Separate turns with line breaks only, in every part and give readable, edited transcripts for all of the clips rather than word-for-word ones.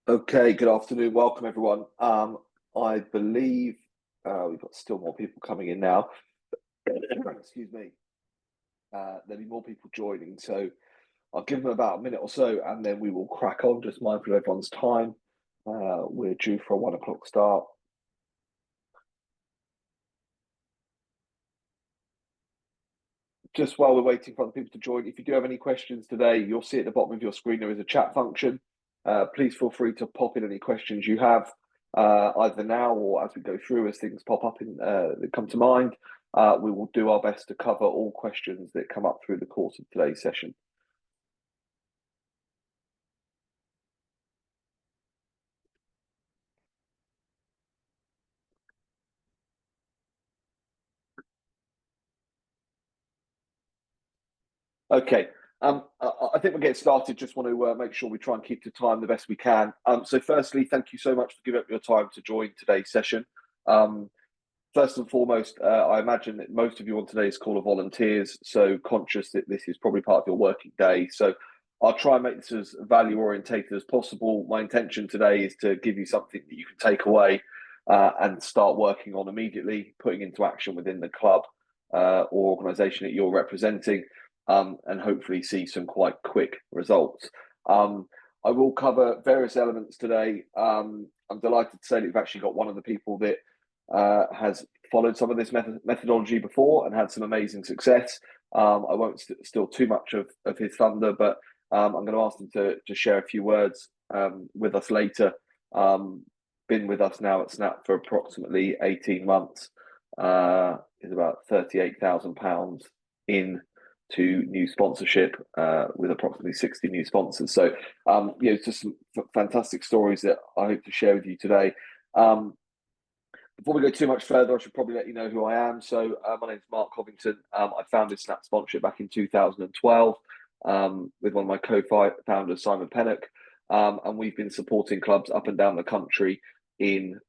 Okay, good afternoon. Welcome, everyone. I believe we've got still more people coming in now. Excuse me. There'll be more people joining, so I'll give them about a minute or so, and then we will crack on. Just mindful of everyone's time. We're due for a 1 o'clock start. Just while we're waiting for other people to join, if you do have any questions today, you'll see at the bottom of your screen there is a chat function. Please feel free to pop in any questions you have, either now or as we go through, as things pop up that come to mind. We will do our best to cover all questions that come up through the course of today's session. Okay. I think we'll get started. Just want to make sure we try and keep to time the best we can. So firstly, thank you so much for giving up your time to join today's session. First and foremost, I imagine that most of you on today's call are volunteers, so conscious that this is probably part of your working day. So I'll try and make this as value orientated as possible. My intention today is to give you something that you can take away and start working on immediately, putting into action within the club or organisation that you're representing, and hopefully see some quite quick results. I will cover various elements today. I'm delighted to say that we've actually got one of the people that has followed some of this methodology before and had some amazing success. I won't steal too much of his thunder, but I'm going to ask him to share a few words with us later. Been with us now at Snap for approximately 18 months. Is about £38,000 in to new sponsorship with approximately 60 new sponsors. So, just some fantastic stories that I hope to share with you today. Before we go too much further, I should probably let you know who I am. So my name is Mark Covington. I founded Snap Sponsorship back in 2012 with one of my co-founders, Simon Pennock. And we've been supporting clubs up and down the country in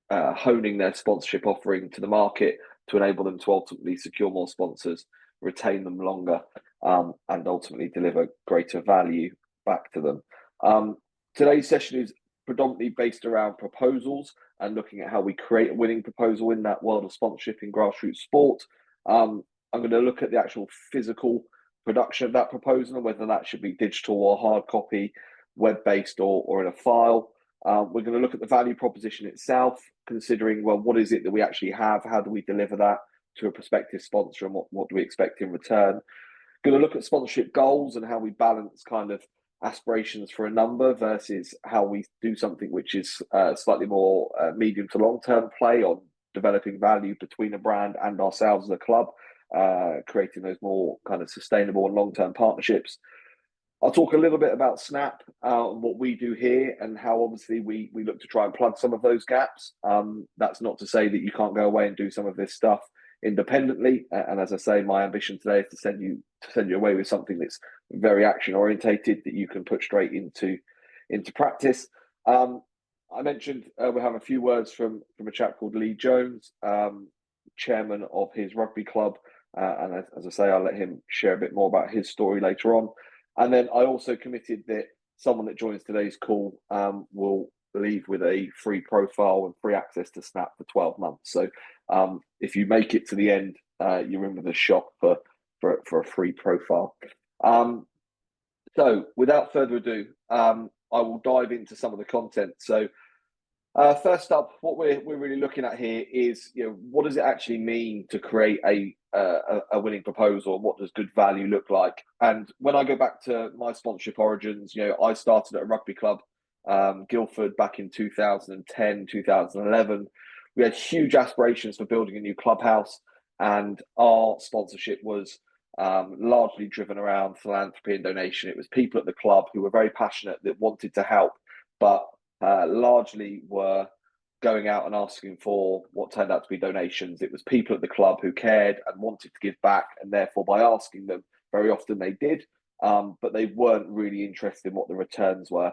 honing their sponsorship offering to the market to enable them to ultimately secure more sponsors, retain them longer, and ultimately deliver greater value back to them. Today's session is predominantly based around proposals and looking at how we create a winning proposal in that world of sponsorship in grassroots sport. I'm going to look at the actual physical production of that proposal and whether that should be digital or hard copy, web-based or in a file. We're going to look at the value proposition itself, considering, well, what is it that we actually have? How do we deliver that to a prospective sponsor, and what do we expect in return? Going to look at sponsorship goals and how we balance kind of aspirations for a number versus how we do something which is slightly more medium to long-term play on developing value between a brand and ourselves as a club, creating those more kind of sustainable and long-term partnerships. I'll talk a little bit about Snap and what we do here and how obviously we look to try and plug some of those gaps. That's not to say that you can't go away and do some of this stuff independently. And as I say, my ambition today is to send you away with something that's very action orientated that you can put straight into practice. I mentioned we'll have a few words from a chap called Lee Jones, chairman of his rugby club. And as I say, I'll let him share a bit more about his story later on. And then I also committed that someone that joins today's call will leave with a free profile and free access to Snap for 12 months. So if you make it to the end, you're in with a shot for a free profile. So without further ado, I will dive into some of the content. So first up, what we're really looking at here is, what does it actually mean to create a winning proposal, and what does good value look like? And when I go back to my sponsorship origins, I started at a rugby club, Guildford, back in 2010, 2011. We had huge aspirations for building a new clubhouse, and our sponsorship was largely driven around philanthropy and donation. It was people at the club who were very passionate, that wanted to help, but largely were going out and asking for what turned out to be donations. It was people at the club who cared and wanted to give back, and therefore by asking them, very often they did, but they weren't really interested in what the returns were.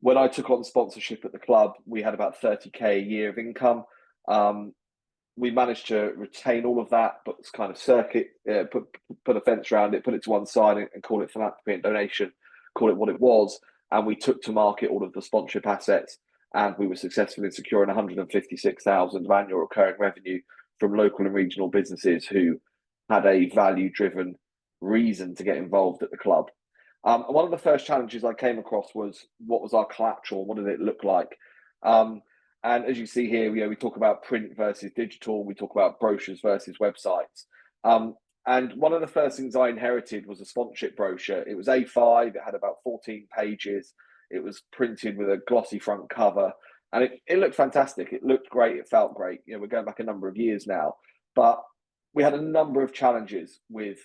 When I took on sponsorship at the club, we had about 30k a year of income. We managed to retain all of that, but it's kind of circuit, put a fence around it, put it to one side and call it philanthropy and donation, call it what it was. and we took to market all of the sponsorship assets, and we were successful in securing 156,000 of annual recurring revenue from local and regional businesses who had a value-driven reason to get involved at the club. And one of the first challenges I came across was, what was our collateral? What did it look like? And as you see here, we talk about print versus digital. We talk about brochures versus websites. And one of the first things I inherited was a sponsorship brochure. It was A5. It had about 14 pages. It was printed with a glossy front cover, and it looked fantastic. It looked great. It felt great. We're going back a number of years now, but we had a number of challenges with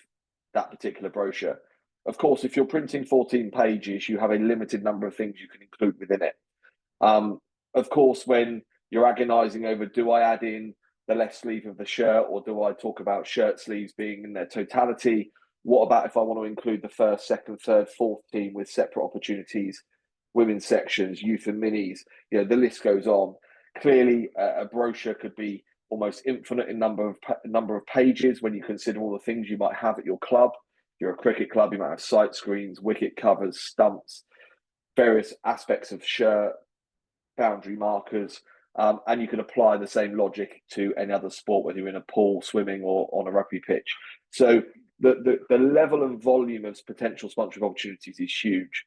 that particular brochure. Of course, if you're printing 14 pages, you have a limited number of things you can include within it. Of course, when you're agonizing over, do I add in the left sleeve of the shirt, or do I talk about shirt sleeves being in their totality? What about if I want to include the first, second, third, fourth team with separate opportunities, women's sections, youth and minis? The list goes on. Clearly, a brochure could be almost infinite in number of pages when you consider all the things you might have at your club. If you're a cricket club, you might have sight screens, wicket covers, stumps, various aspects of shirt, boundary markers, and you can apply the same logic to any other sport, whether you're in a pool, swimming, or on a rugby pitch. So the level and volume of potential sponsorship opportunities is huge.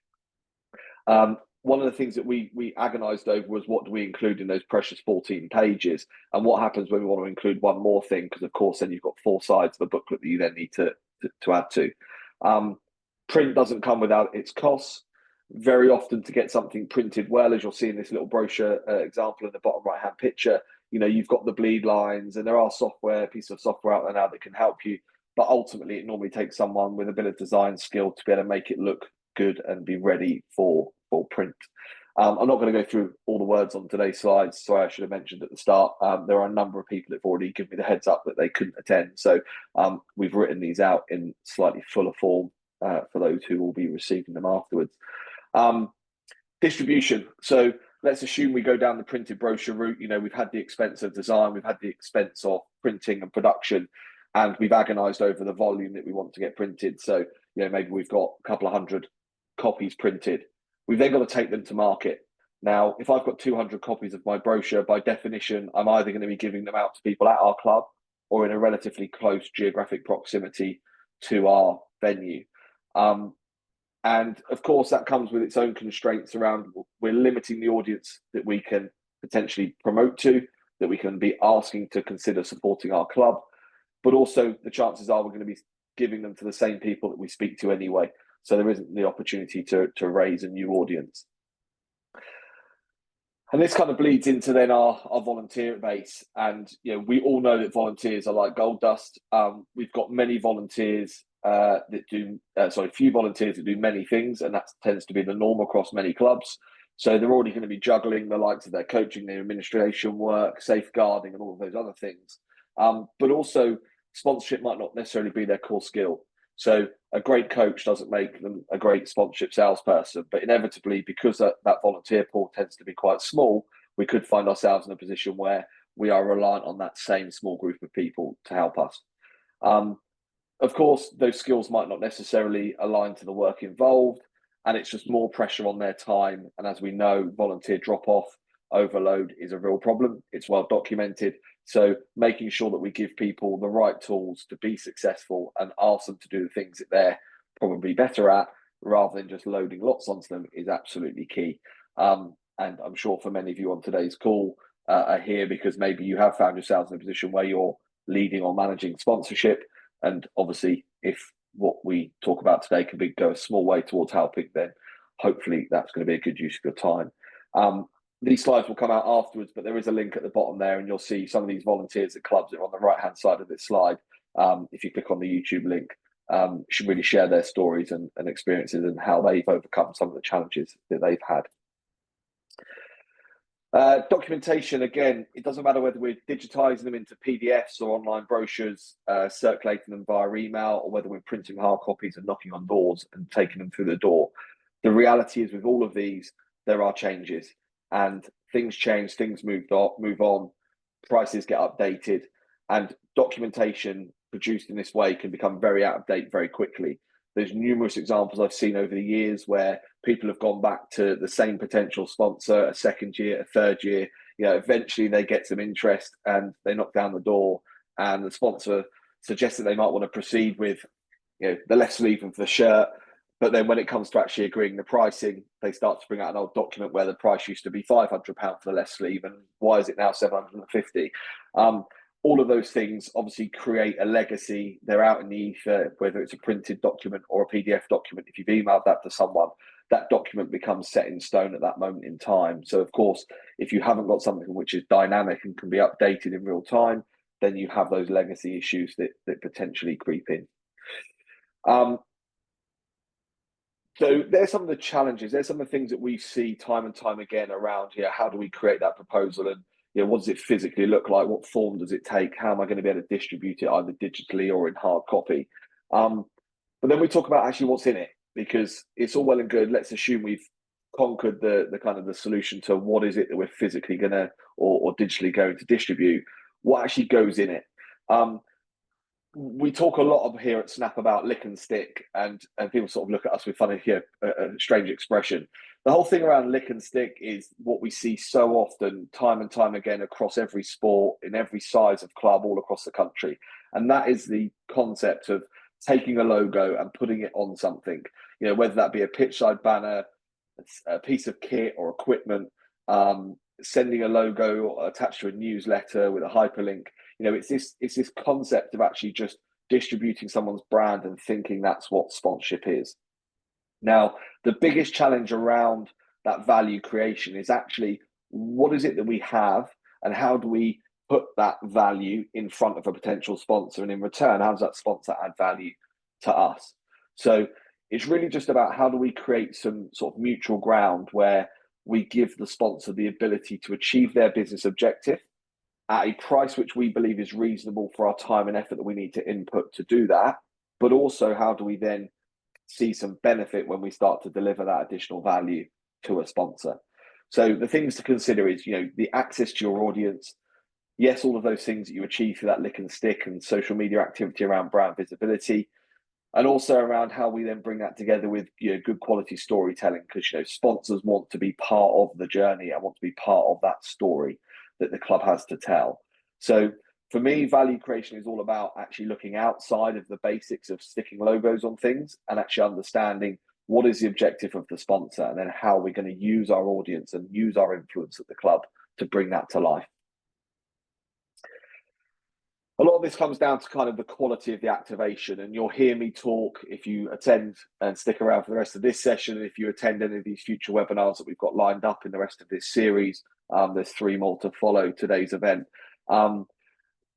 One of the things that we agonized over was, what do we include in those precious 14 pages? And what happens when we want to include one more thing? Because, of course, then you've got 4 sides of the booklet that you then need to add to. Print doesn't come without its costs. Very often, to get something printed well, as you'll see in this little brochure example in the bottom right-hand picture, you've got the bleed lines, and there are pieces of software out there now that can help you. But ultimately, it normally takes someone with a bit of design skill to be able to make it look good and be ready for print. I'm not going to go through all the words on today's slides. Sorry, I should have mentioned at the start. There are a number of people that have already given me the heads up that they couldn't attend. So we've written these out in slightly fuller form for those who will be receiving them afterwards. Distribution. So let's assume we go down the printed brochure route. We've had the expense of design, we've had the expense of printing and production, and we've agonized over the volume that we want to get printed. So, maybe we've got a couple of 100 copies printed. We've then got to take them to market. Now, if I've got 200 copies of my brochure, by definition, I'm either going to be giving them out to people at our club or in a relatively close geographic proximity to our venue. And of course, that comes with its own constraints around, we're limiting the audience that we can potentially promote to, that we can be asking to consider supporting our club. But also, the chances are we're going to be giving them to the same people that we speak to anyway. So there isn't the opportunity to raise a new audience. And this kind of bleeds into then our volunteer base. And we all know that volunteers are like gold dust. We've got many volunteers few volunteers that do many things, and that tends to be the norm across many clubs. So they're already going to be juggling the likes of their coaching, their administration work, safeguarding, and all of those other things. But also, sponsorship might not necessarily be their core skill. So a great coach doesn't make them a great sponsorship salesperson, but inevitably, because that volunteer pool tends to be quite small, we could find ourselves in a position where we are reliant on that same small group of people to help us. Of course, those skills might not necessarily align to the work involved, and it's just more pressure on their time. And as we know, volunteer drop-off overload is a real problem. It's well documented. So making sure that we give people the right tools to be successful and ask them to do the things that they're probably better at, rather than just loading lots onto them, is absolutely key. And I'm sure for many of you on today's call are here because maybe you have found yourselves in a position where you're leading or managing sponsorship. And obviously, if what we talk about today can go a small way towards helping, then hopefully that's going to be a good use of your time. These slides will come out afterwards, but there is a link at the bottom there, and you'll see some of these volunteers at clubs that are on the right-hand side of this slide. If you click on the YouTube link, should really share their stories and experiences and how they've overcome some of the challenges that they've had. Documentation, again, it doesn't matter whether we're digitizing them into PDFs or online brochures, circulating them via email, or whether we're printing hard copies and knocking on doors and taking them through the door. The reality is, with all of these, there are changes, and things change, things move on, prices get updated, and documentation produced in this way can become very out of date very quickly. there's numerous examples I've seen over the years where people have gone back to the same potential sponsor a second year, a third year. Eventually they get some interest and they knock down the door, and the sponsor suggests that they might want to proceed with, the left sleeve of the shirt. But then when it comes to actually agreeing the pricing, they start to bring out an old document where the price used to be £500 for the left sleeve, and why is it now 750? All of those things obviously create a legacy. They're out in the ether, whether it's a printed document or a PDF document. If you've emailed that to someone, that document becomes set in stone at that moment in time. So, of course, if you haven't got something which is dynamic and can be updated in real time, then you have those legacy issues that potentially creep in. So there's some of the challenges. There's some of the things that we see time and time again around here. How do we create that proposal, and what does it physically look like? What form does it take? How am I going to be able to distribute it either digitally or in hard copy? But then we talk about actually what's in it, because it's all well and good. Let's assume we've conquered the kind of the solution to what is it that we're physically going to or digitally going to distribute. What actually goes in it? We talk a lot here at Snap about lick and stick, and people sort of look at us with funny, a strange expression. The whole thing around lick and stick is what we see so often, time and time again, across every sport, in every size of club, all across the country. And that is the concept of taking a logo and putting it on something, whether that be a pitch side banner, a piece of kit or equipment, sending a logo attached to a newsletter with a hyperlink. It's this concept of actually just distributing someone's brand and thinking that's what sponsorship is. Now, the biggest challenge around that value creation is actually, what is it that we have, and how do we put that value in front of a potential sponsor, and in return, how does that sponsor add value to us? So it's really just about how do we create some sort of mutual ground where we give the sponsor the ability to achieve their business objective at a price which we believe is reasonable for our time and effort that we need to input to do that. But also, how do we then see some benefit when we start to deliver that additional value to a sponsor? So the things to consider is, the access to your audience. Yes, all of those things that you achieve through that lick and stick and social media activity around brand visibility, and also around how we then bring that together with good quality storytelling, because sponsors want to be part of the journey and want to be part of that story that the club has to tell. So for me, value creation is all about actually looking outside of the basics of sticking logos on things and actually understanding what is the objective of the sponsor, and then how we're going to use our audience and use our influence at the club to bring that to life. A lot of this comes down to kind of the quality of the activation, and you'll hear me talk if you attend and stick around for the rest of this session. And if you attend any of these future webinars that we've got lined up in the rest of this series, there's 3 more to follow today's event.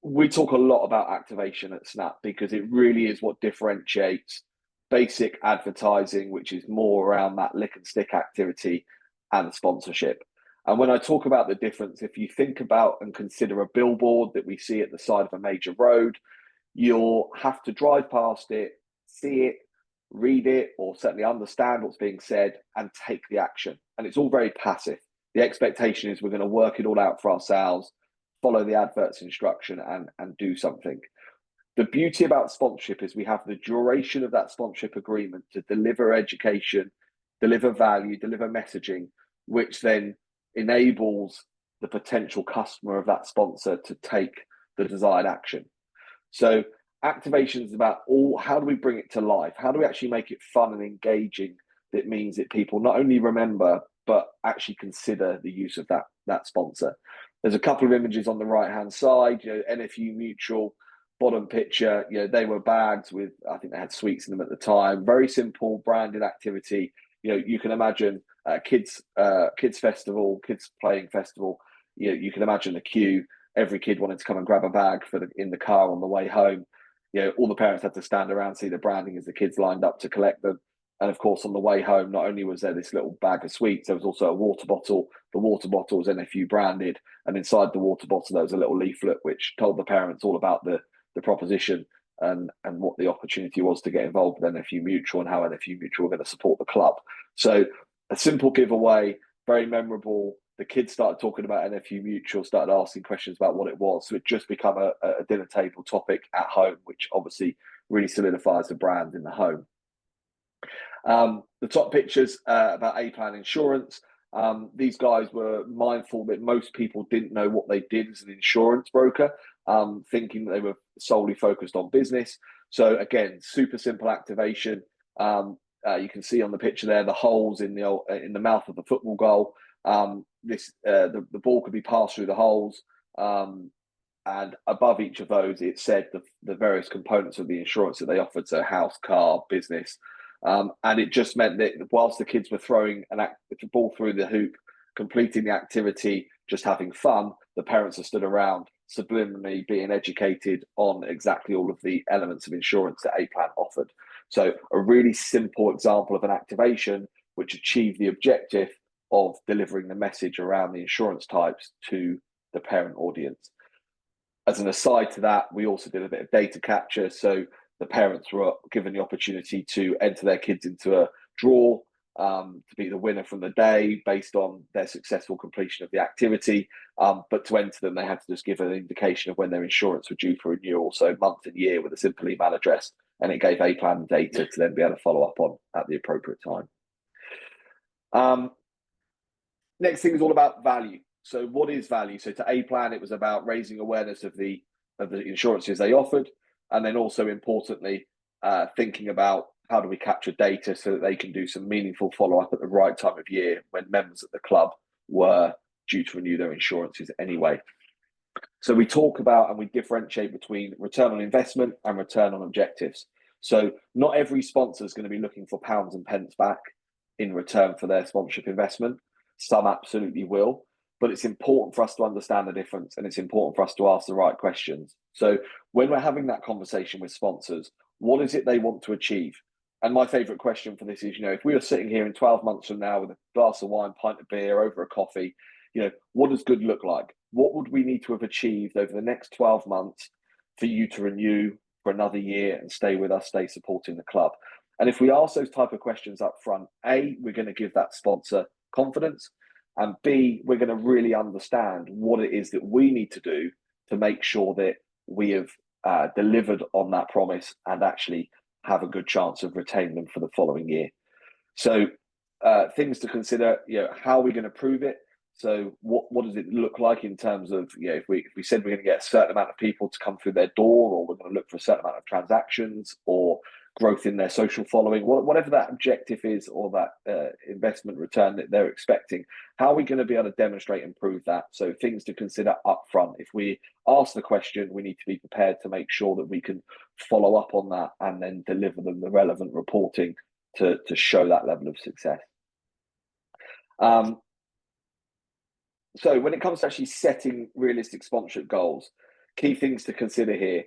We talk a lot about activation at Snap, because it really is what differentiates basic advertising, which is more around that lick and stick activity, and sponsorship. And when I talk about the difference, if you think about and consider a billboard that we see at the side of a major road, you'll have to drive past it, see it, read it, or certainly understand what's being said and take the action. And it's all very passive. The expectation is we're going to work it all out for ourselves, follow the advert's instruction, and do something. The beauty about sponsorship is we have the duration of that sponsorship agreement to deliver education, deliver value, deliver messaging, which then enables the potential customer of that sponsor to take the desired action. So activation is about how do we bring it to life? How do we actually make it fun and engaging? That means that people not only remember, but actually consider the use of that sponsor. There's a couple of images on the right-hand side, NFU Mutual, bottom picture, they were bags with, I think they had sweets in them at the time. Very simple branded activity. You can imagine kids festival, kids playing festival. You can imagine the queue. Every kid wanted to come and grab a bag in the car on the way home. All the parents had to stand around, see the branding as the kids lined up to collect them. And of course, on the way home, not only was there this little bag of sweets, there was also a water bottle. The water bottle was NFU branded, and inside the water bottle there was a little leaflet which told the parents all about the proposition and what the opportunity was to get involved with NFU Mutual and how NFU Mutual were going to support the club. So a simple giveaway, very memorable. The kids started talking about NFU Mutual, started asking questions about what it was. So it just become a dinner table topic at home, which obviously really solidifies the brand in the home. The top pictures about A-Plan Insurance. These guys were mindful that most people didn't know what they did as an insurance broker, thinking that they were solely focused on business. So again, super simple activation. You can see on the picture there the holes in the mouth of the football goal. The ball could be passed through the holes, and above each of those, it said the various components of the insurance that they offered, so house, car, business. And it just meant that whilst the kids were throwing the ball through the hoop, completing the activity, just having fun, the parents are stood around subliminally being educated on exactly all of the elements of insurance that A-Plan offered. So a really simple example of an activation which achieved the objective of delivering the message around the insurance types to the parent audience. As an aside to that, we also did a bit of data capture. So the parents were given the opportunity to enter their kids into a draw to be the winner from the day based on their successful completion of the activity. But to enter them, they had to just give an indication of when their insurance were due for renewal, so month and year with a simple email address, and it gave A-Plan data to then be able to follow up on at the appropriate time. Next thing is all about value. So what is value? So to A-Plan, it was about raising awareness of the insurances they offered, and then also importantly, thinking about how do we capture data so that they can do some meaningful follow-up at the right time of year when members at the club were due to renew their insurances anyway. So we talk about and we differentiate between return on investment and return on objectives. So not every sponsor is going to be looking for pounds and pence back in return for their sponsorship investment. Some absolutely will, but it's important for us to understand the difference, and it's important for us to ask the right questions. So when we're having that conversation with sponsors, what is it they want to achieve? And my favorite question for this is, if we were sitting here in 12 months from now with a glass of wine, pint of beer, over a coffee, what does good look like? What would we need to have achieved over the next 12 months for you to renew for another year and stay with us, stay supporting the club? And if we ask those type of questions up front, A, we're going to give that sponsor confidence, and B, we're going to really understand what it is that we need to do to make sure that we have delivered on that promise and actually have a good chance of retaining them for the following year. So things to consider, how are we going to prove it? So what does it look like in terms of, if we said we're going to get a certain amount of people to come through their door, or we're going to look for a certain amount of transactions or growth in their social following, whatever that objective is, or that investment return that they're expecting, how are we going to be able to demonstrate and prove that? So things to consider up front. If we ask the question, we need to be prepared to make sure that we can follow up on that and then deliver them the relevant reporting to show that level of success. So when it comes to actually setting realistic sponsorship goals, key things to consider here.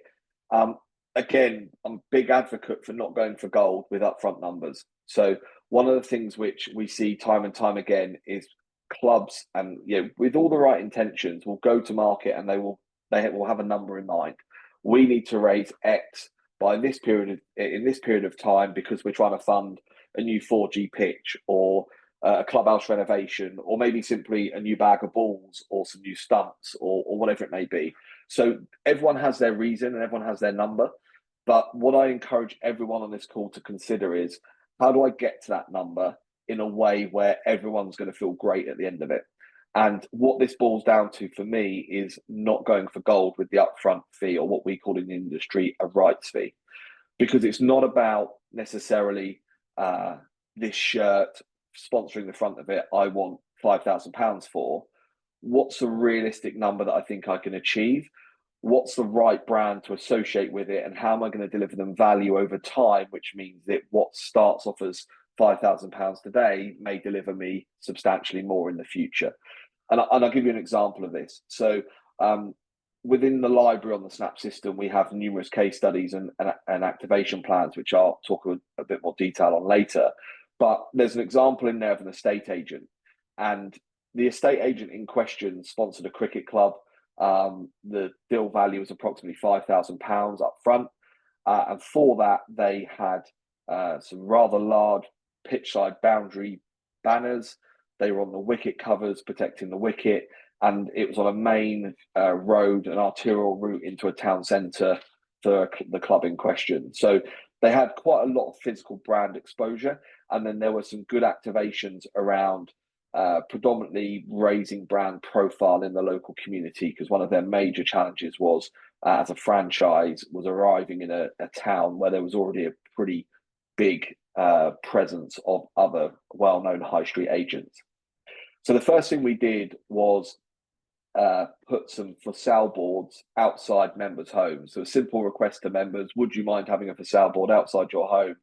Again, I'm a big advocate for not going for gold with upfront numbers. So one of the things which we see time and time again is clubs, and with all the right intentions, will go to market and they will have a number in mind. We need to raise X by in this period of time because we're trying to fund a new 4G pitch, or a clubhouse renovation, or maybe simply a new bag of balls or some new stumps, or whatever it may be. So everyone has their reason and everyone has their number. But what I encourage everyone on this call to consider is, how do I get to that number in a way where everyone's going to feel great at the end of it? And what this boils down to for me is not going for gold with the upfront fee, or what we call in the industry a rights fee, because it's not about necessarily this shirt sponsoring the front of it, I want £5,000 for. What's a realistic number that I think I can achieve? What's the right brand to associate with it, and how am I going to deliver them value over time, which means that what starts off as £5,000 today may deliver me substantially more in the future. And I'll give you an example of this. So within the library on the Snap system, we have numerous case studies and activation plans, which I'll talk a bit more detail on later. But there's an example in there of an estate agent, and the estate agent in question sponsored a cricket club. The deal value was approximately £5,000 up front. And for that, they had some rather large pitch-side boundary banners. They were on the wicket covers, protecting the wicket. And it was on a main road, an arterial route into a town centre for the club in question. So they had quite a lot of physical brand exposure, and then there were some good activations around predominantly raising brand profile in the local community, because one of their major challenges was, as a franchise, was arriving in a town where there was already a pretty big presence of other well-known high street agents. So the first thing we did was put some for sale boards outside members' homes. So a simple request to members: would you mind having a for sale board outside your home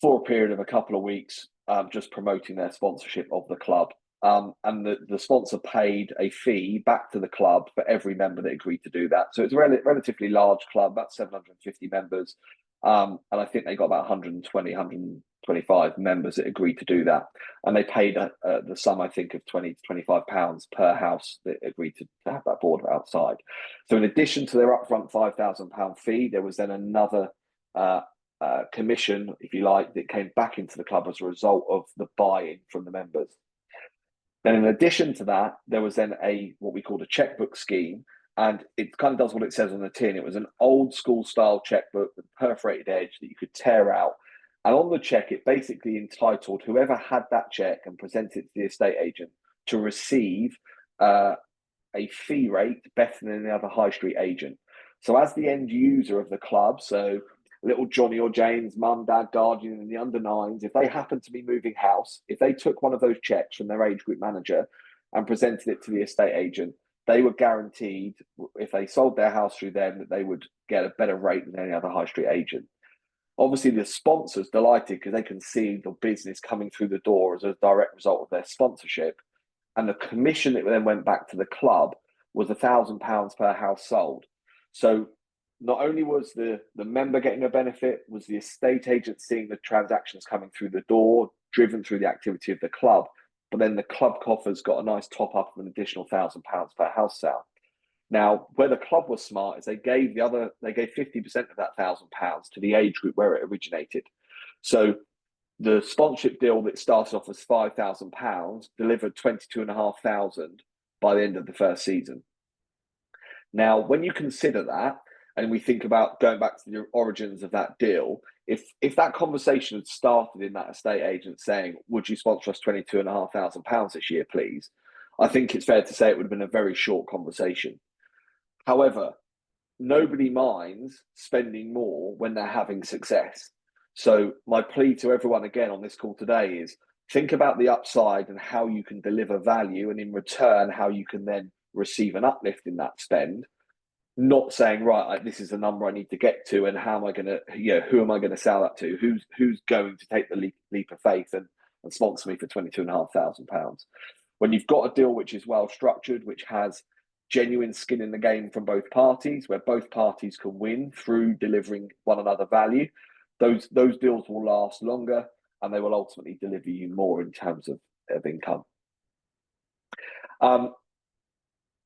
for a period of a couple of weeks, just promoting their sponsorship of the club? And the sponsor paid a fee back to the club for every member that agreed to do that. So it's a relatively large club, about 750 members. And I think they got about 120, 125 members that agreed to do that. And they paid the sum, I think, of 20 to 25 pounds per house that agreed to have that board outside. So in addition to their upfront £5,000 fee, there was then another commission, if you like, that came back into the club as a result of the buy-in from the members. Then in addition to that, there was then what we called a checkbook scheme, and it kind of does what it says on the tin. It was an old school style checkbook with a perforated edge that you could tear out. And on the check, it basically entitled whoever had that check and presented it to the estate agent to receive a fee rate better than any other high street agent. So as the end user of the club, so little Johnny or Jane's mum, dad, guardian, and the under nines, if they happened to be moving house, if they took one of those checks from their age group manager and presented it to the estate agent, they were guaranteed, if they sold their house through them, that they would get a better rate than any other high street agent. Obviously, the sponsors delighted because they can see the business coming through the door as a direct result of their sponsorship. And the commission that then went back to the club was £1,000 per house sold. So not only was the member getting a benefit, was the estate agent seeing the transactions coming through the door, driven through the activity of the club, but then the club coffers got a nice top up of an additional £1,000 per house sale. Now, where the club was smart is they gave 50% of that £1,000 to the age group where it originated. So the sponsorship deal that started off as £5,000 delivered 22,500 by the end of the first season. Now, when you consider that, and we think about going back to the origins of that deal, if that conversation had started in that estate agent saying, would you sponsor us £22,500 this year, please? I think it's fair to say it would have been a very short conversation. However, nobody minds spending more when they're having success. So my plea to everyone again on this call today is think about the upside and how you can deliver value, and in return, how you can then receive an uplift in that spend. Not saying, right, this is the number I need to get to, and how am I going to, who am I going to sell that to? Who's going to take the leap of faith and sponsor me for £22,500? When you've got a deal which is well structured, which has genuine skin in the game from both parties, where both parties can win through delivering one another value, those deals will last longer, and they will ultimately deliver you more in terms of income.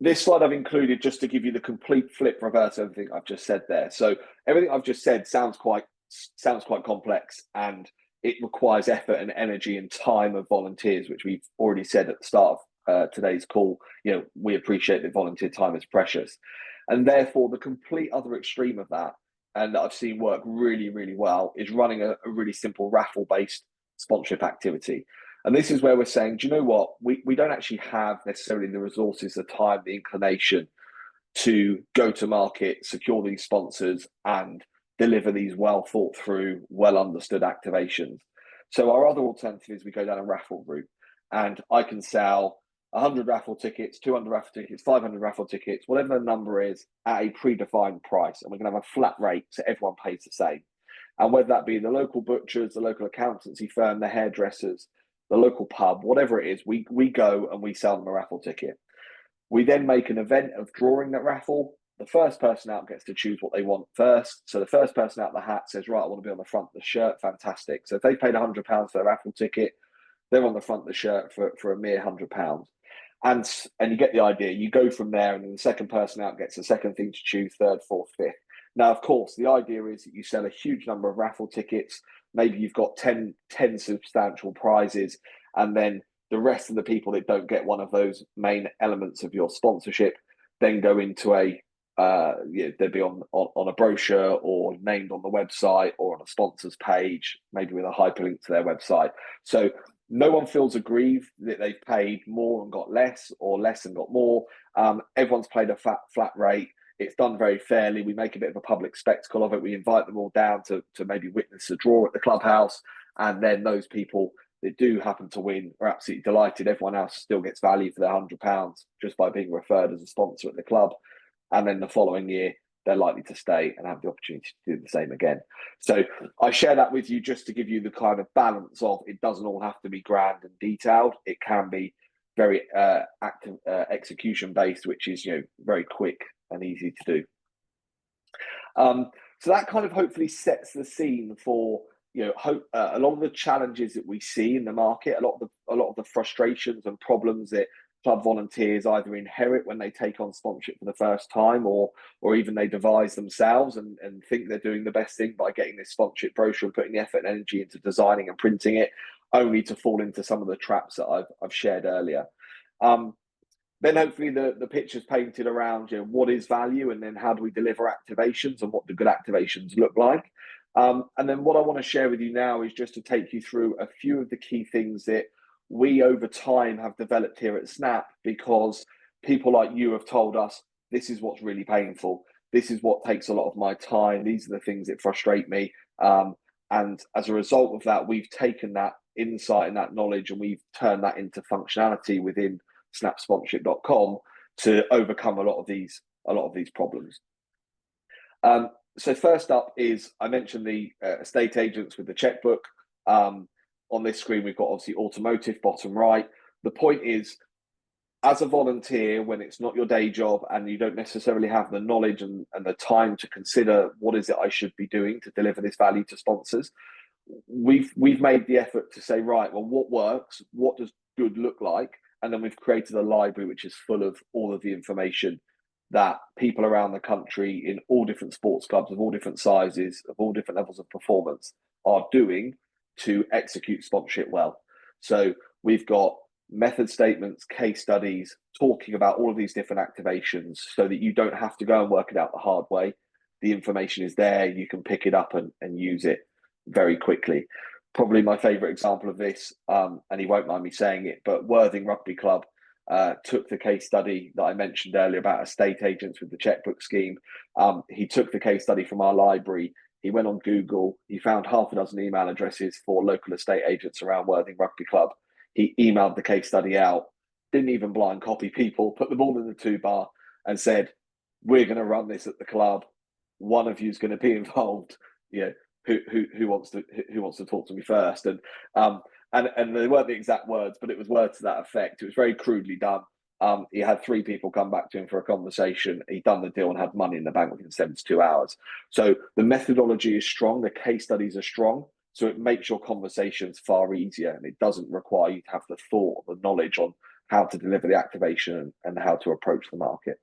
This slide I've included just to give you the complete flip reverse of everything I've just said there. So everything I've just said sounds quite complex, and it requires effort and energy and time of volunteers, which we've already said at the start of today's call. We appreciate that volunteer time is precious, and therefore the complete other extreme of that, and that I've seen work really, really well, is running a really simple raffle-based sponsorship activity. And this is where we're saying, do you know what? We don't actually have necessarily the resources, the time, the inclination to go to market, secure these sponsors, and deliver these well thought through, well understood activations. So our other alternative is we go down a raffle route, and I can sell 100 raffle tickets, 200 raffle tickets, 500 raffle tickets, whatever the number is, at a predefined price. And we're going to have a flat rate so everyone pays the same. And whether that be the local butchers, the local accountancy firm, the hairdressers, the local pub, whatever it is, we go and we sell them a raffle ticket. We then make an event of drawing that raffle. The first person out gets to choose what they want first. So the first person out of the hat says, right, I want to be on the front of the shirt. Fantastic. So if they paid £100 for their raffle ticket, they're on the front of the shirt for a mere £100. And you get the idea. You go from there, and then the second person out gets the second thing to choose, third, fourth, fifth. Now, of course, the idea is that you sell a huge number of raffle tickets. Maybe you've got 10 substantial prizes, and then the rest of the people that don't get one of those main elements of your sponsorship then go into a they'd be on a brochure or named on the website or on a sponsors page, maybe with a hyperlink to their website. So no one feels aggrieved that they've paid more and got less, or less and got more. Everyone's paid a flat rate. It's done very fairly. We make a bit of a public spectacle of it. We invite them all down to maybe witness a draw at the clubhouse, and then those people that do happen to win are absolutely delighted. Everyone else still gets value for their £100 just by being referred as a sponsor at the club. And then the following year, they're likely to stay and have the opportunity to do the same again. So I share that with you just to give you the kind of balance of, it doesn't all have to be grand and detailed. It can be very active execution based, which is very quick and easy to do. So that kind of hopefully sets the scene for a lot of the challenges that we see in the market, a lot of the frustrations and problems that club volunteers either inherit when they take on sponsorship for the first time, or even they devise themselves and think they're doing the best thing by getting this sponsorship brochure and putting the effort and energy into designing and printing it, only to fall into some of the traps that I've shared earlier. Then hopefully the picture's painted around what is value, and then how do we deliver activations, and what do good activations look like. And then what I want to share with you now is just to take you through a few of the key things that we over time have developed here at Snap, because people like you have told us this is what's really painful. This is what takes a lot of my time. These are the things that frustrate me. And as a result of that, we've taken that insight and that knowledge, and we've turned that into functionality within snapsponsorship.com to overcome a lot of these problems. So first up is, I mentioned the estate agents with the checkbook. On this screen, we've got obviously automotive, bottom right. The point is, as a volunteer, when it's not your day job and you don't necessarily have the knowledge and the time to consider what is it I should be doing to deliver this value to sponsors, we've made the effort to say, right, well, what works? What does good look like? And then we've created a library which is full of all of the information that people around the country in all different sports clubs of all different sizes, of all different levels of performance, are doing to execute sponsorship well. So we've got method statements, case studies, talking about all of these different activations, so that you don't have to go and work it out the hard way. The information is there, you can pick it up and use it very quickly. Probably my favourite example of this, and he won't mind me saying it, but Worthing Rugby Club took the case study that I mentioned earlier about estate agents with the checkbook scheme. He took the case study from our library. He went on Google, he found half a dozen email addresses for local estate agents around Worthing Rugby Club. He emailed the case study out, didn't even blind copy people, put them all in the 2-bar and said, we're going to run this at the club. One of you is going to be involved. Who wants to talk to me first? And they weren't the exact words, but it was words to that effect. It was very crudely done. He had 3 people come back to him for a conversation. He'd done the deal and had money in the bank within 72 hours. So the methodology is strong. The case studies are strong. So it makes your conversations far easier, and it doesn't require you to have the thought or the knowledge on how to deliver the activation and how to approach the market.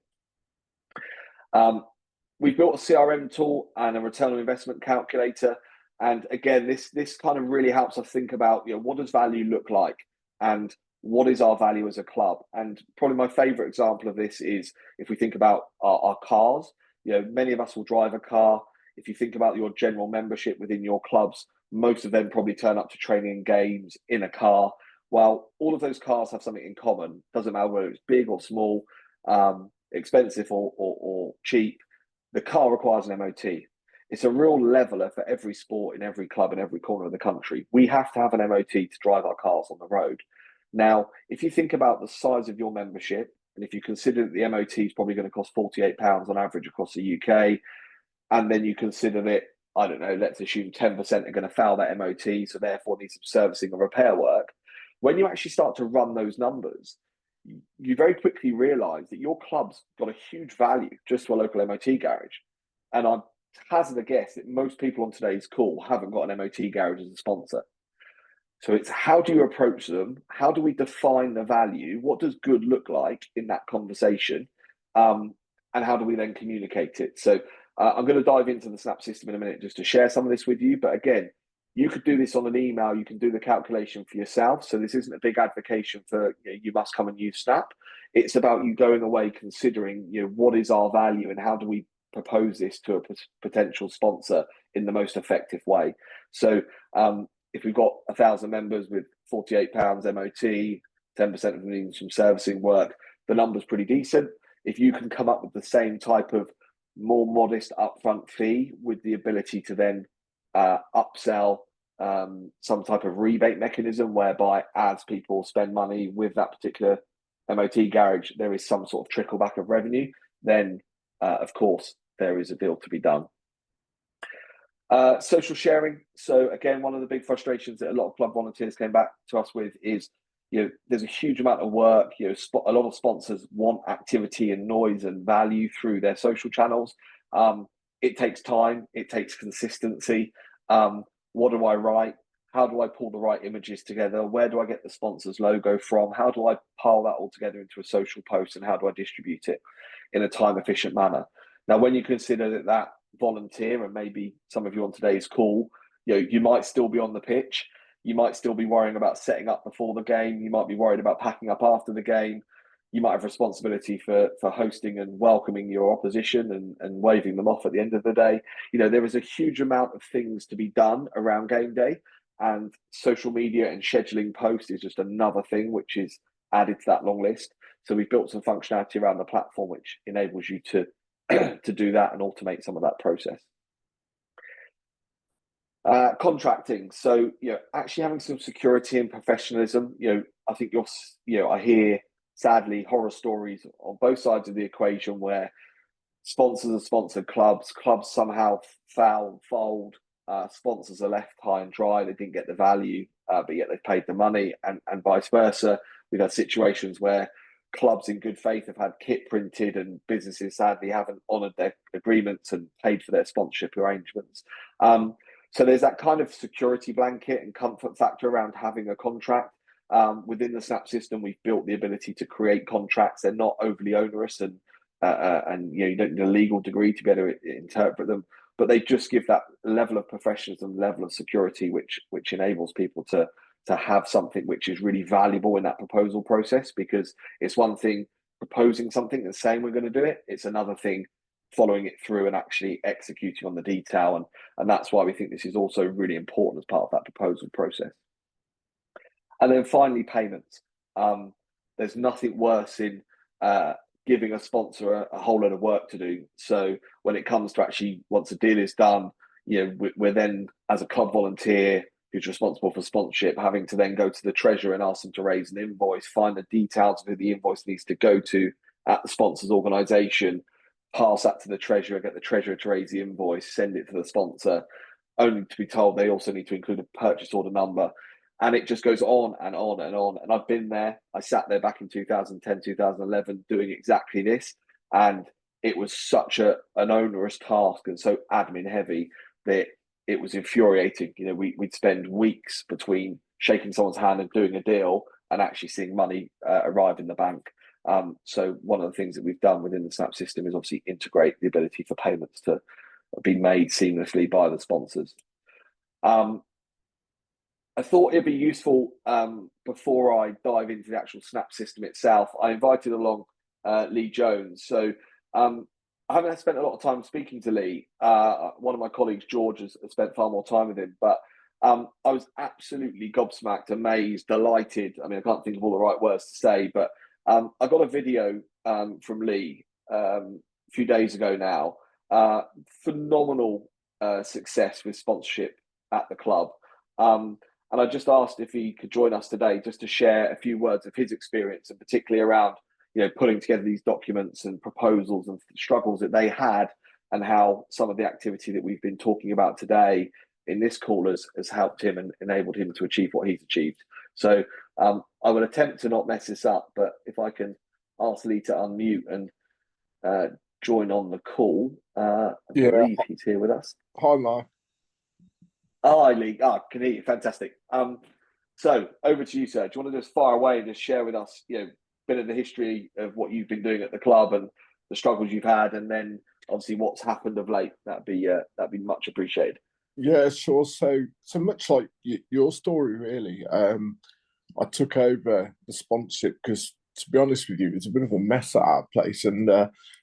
We've built a CRM tool and a return on investment calculator. And again, this kind of really helps us think about, what does value look like, and what is our value as a club? And probably my favorite example of this is if we think about our cars. Many of us will drive a car. If you think about your general membership within your clubs, most of them probably turn up to training and games in a car. While all of those cars have something in common, doesn't matter whether it's big or small, expensive or cheap, the car requires an MOT. It's a real leveler for every sport in every club in every corner of the country. We have to have an MOT to drive our cars on the road. Now, if you think about the size of your membership, and if you consider that the MOT is probably going to cost £48 on average across the UK, and then you consider that, I don't know, let's assume 10% are going to fail that MOT, so therefore need some servicing or repair work. When you actually start to run those numbers, you very quickly realise that your club's got a huge value just to a local MOT garage. And I hazard a guess that most people on today's call haven't got an MOT garage as a sponsor. So it's, how do you approach them? How do we define the value? What does good look like in that conversation? And how do we then communicate it? So I'm going to dive into the Snap system in a minute just to share some of this with you. But again, You could do this on an email. You can do the calculation for yourself. So this isn't a big advocation for you must come and use Snap. It's about you going away considering what is our value and how do we propose this to a potential sponsor in the most effective way. So if we've got 1,000 members with £48 MOT, 10% of them needs some servicing work, the number's pretty decent. If you can come up with the same type of more modest upfront fee with the ability to then upsell some type of rebate mechanism whereby as people spend money with that particular MOT garage, there is some sort of trickle back of revenue, then of course there is a deal to be done. Social sharing. So again, one of the big frustrations that a lot of club volunteers came back to us with is, there's a huge amount of work. A lot of sponsors want activity and noise and value through their social channels. It takes time. It takes consistency. What do I write? How do I pull the right images together? Where do I get the sponsor's logo from? How do I pile that all together into a social post, and how do I distribute it in a time-efficient manner? Now, when you consider that volunteer, and maybe some of you on today's call, you might still be on the pitch. You might still be worrying about setting up before the game. You might be worried about packing up after the game. You might have responsibility for hosting and welcoming your opposition and waving them off at the end of the day. There is a huge amount of things to be done around game day, and social media and scheduling posts is just another thing which is added to that long list. So we've built some functionality around the platform which enables you to do that and automate some of that process. Contracting. So, actually having some security and professionalism. I think I hear sadly horror stories on both sides of the equation where sponsors are sponsored clubs somehow fold, sponsors are left high and dry. They didn't get the value, but yet they've paid the money, and vice versa. We've had situations where clubs in good faith have had kit printed and businesses sadly haven't honoured their agreements and paid for their sponsorship arrangements. So there's that kind of security blanket and comfort factor around having a contract. Within the Snap system, we've built the ability to create contracts. They're not overly onerous, and you don't need a legal degree to be able to interpret them, but they just give that level of professionalism, level of security, which enables people to have something which is really valuable in that proposal process. Because it's one thing proposing something and saying we're going to do it, it's another thing following it through and actually executing on the detail, and that's why we think this is also really important as part of that proposal process. And then finally, payments. There's nothing worse in giving a sponsor a whole lot of work to do. So when it comes to actually, once a deal is done, we're then, as a club volunteer who's responsible for sponsorship, having to then go to the treasurer and ask them to raise an invoice, find the details of who the invoice needs to go to at the sponsor's organisation, pass that to the treasurer, get the treasurer to raise the invoice, send it to the sponsor, only to be told they also need to include a purchase order number. And it just goes on and on and on. And I've been there. I sat there back in 2010, 2011 doing exactly this. And it was such an onerous task and so admin heavy that it was infuriating. We'd spend weeks between shaking someone's hand and doing a deal and actually seeing money arrive in the bank. So one of the things that we've done within the Snap system is obviously integrate the ability for payments to be made seamlessly by the sponsors. I thought it'd be useful, before I dive into the actual Snap system itself, I invited along Lee Jones. So I haven't spent a lot of time speaking to Lee. One of my colleagues, George, has spent far more time with him, but I was absolutely gobsmacked, amazed, delighted. I mean, I can't think of all the right words to say, but I got a video from Lee a few days ago now. Phenomenal success with sponsorship at the club. And I just asked if he could join us today just to share a few words of his experience, and particularly around putting together these documents and proposals and struggles that they had, and how some of the activity that we've been talking about today in this call has helped him and enabled him to achieve what he's achieved. So I will attempt to not mess this up, but if I can ask Lee to unmute and join on the call. I believe he's here with us.
Hi, Mark.
Hi, Lee. Can hear you. Fantastic. So over to you, sir. Do you want to just fire away and just share with us, a bit of the history of what you've been doing at the club and the struggles you've had, and then obviously what's happened of late? That'd be much appreciated.
Yeah, sure. So much like your story, really. I took over the sponsorship because, to be honest with you, it was a bit of a mess at our place, and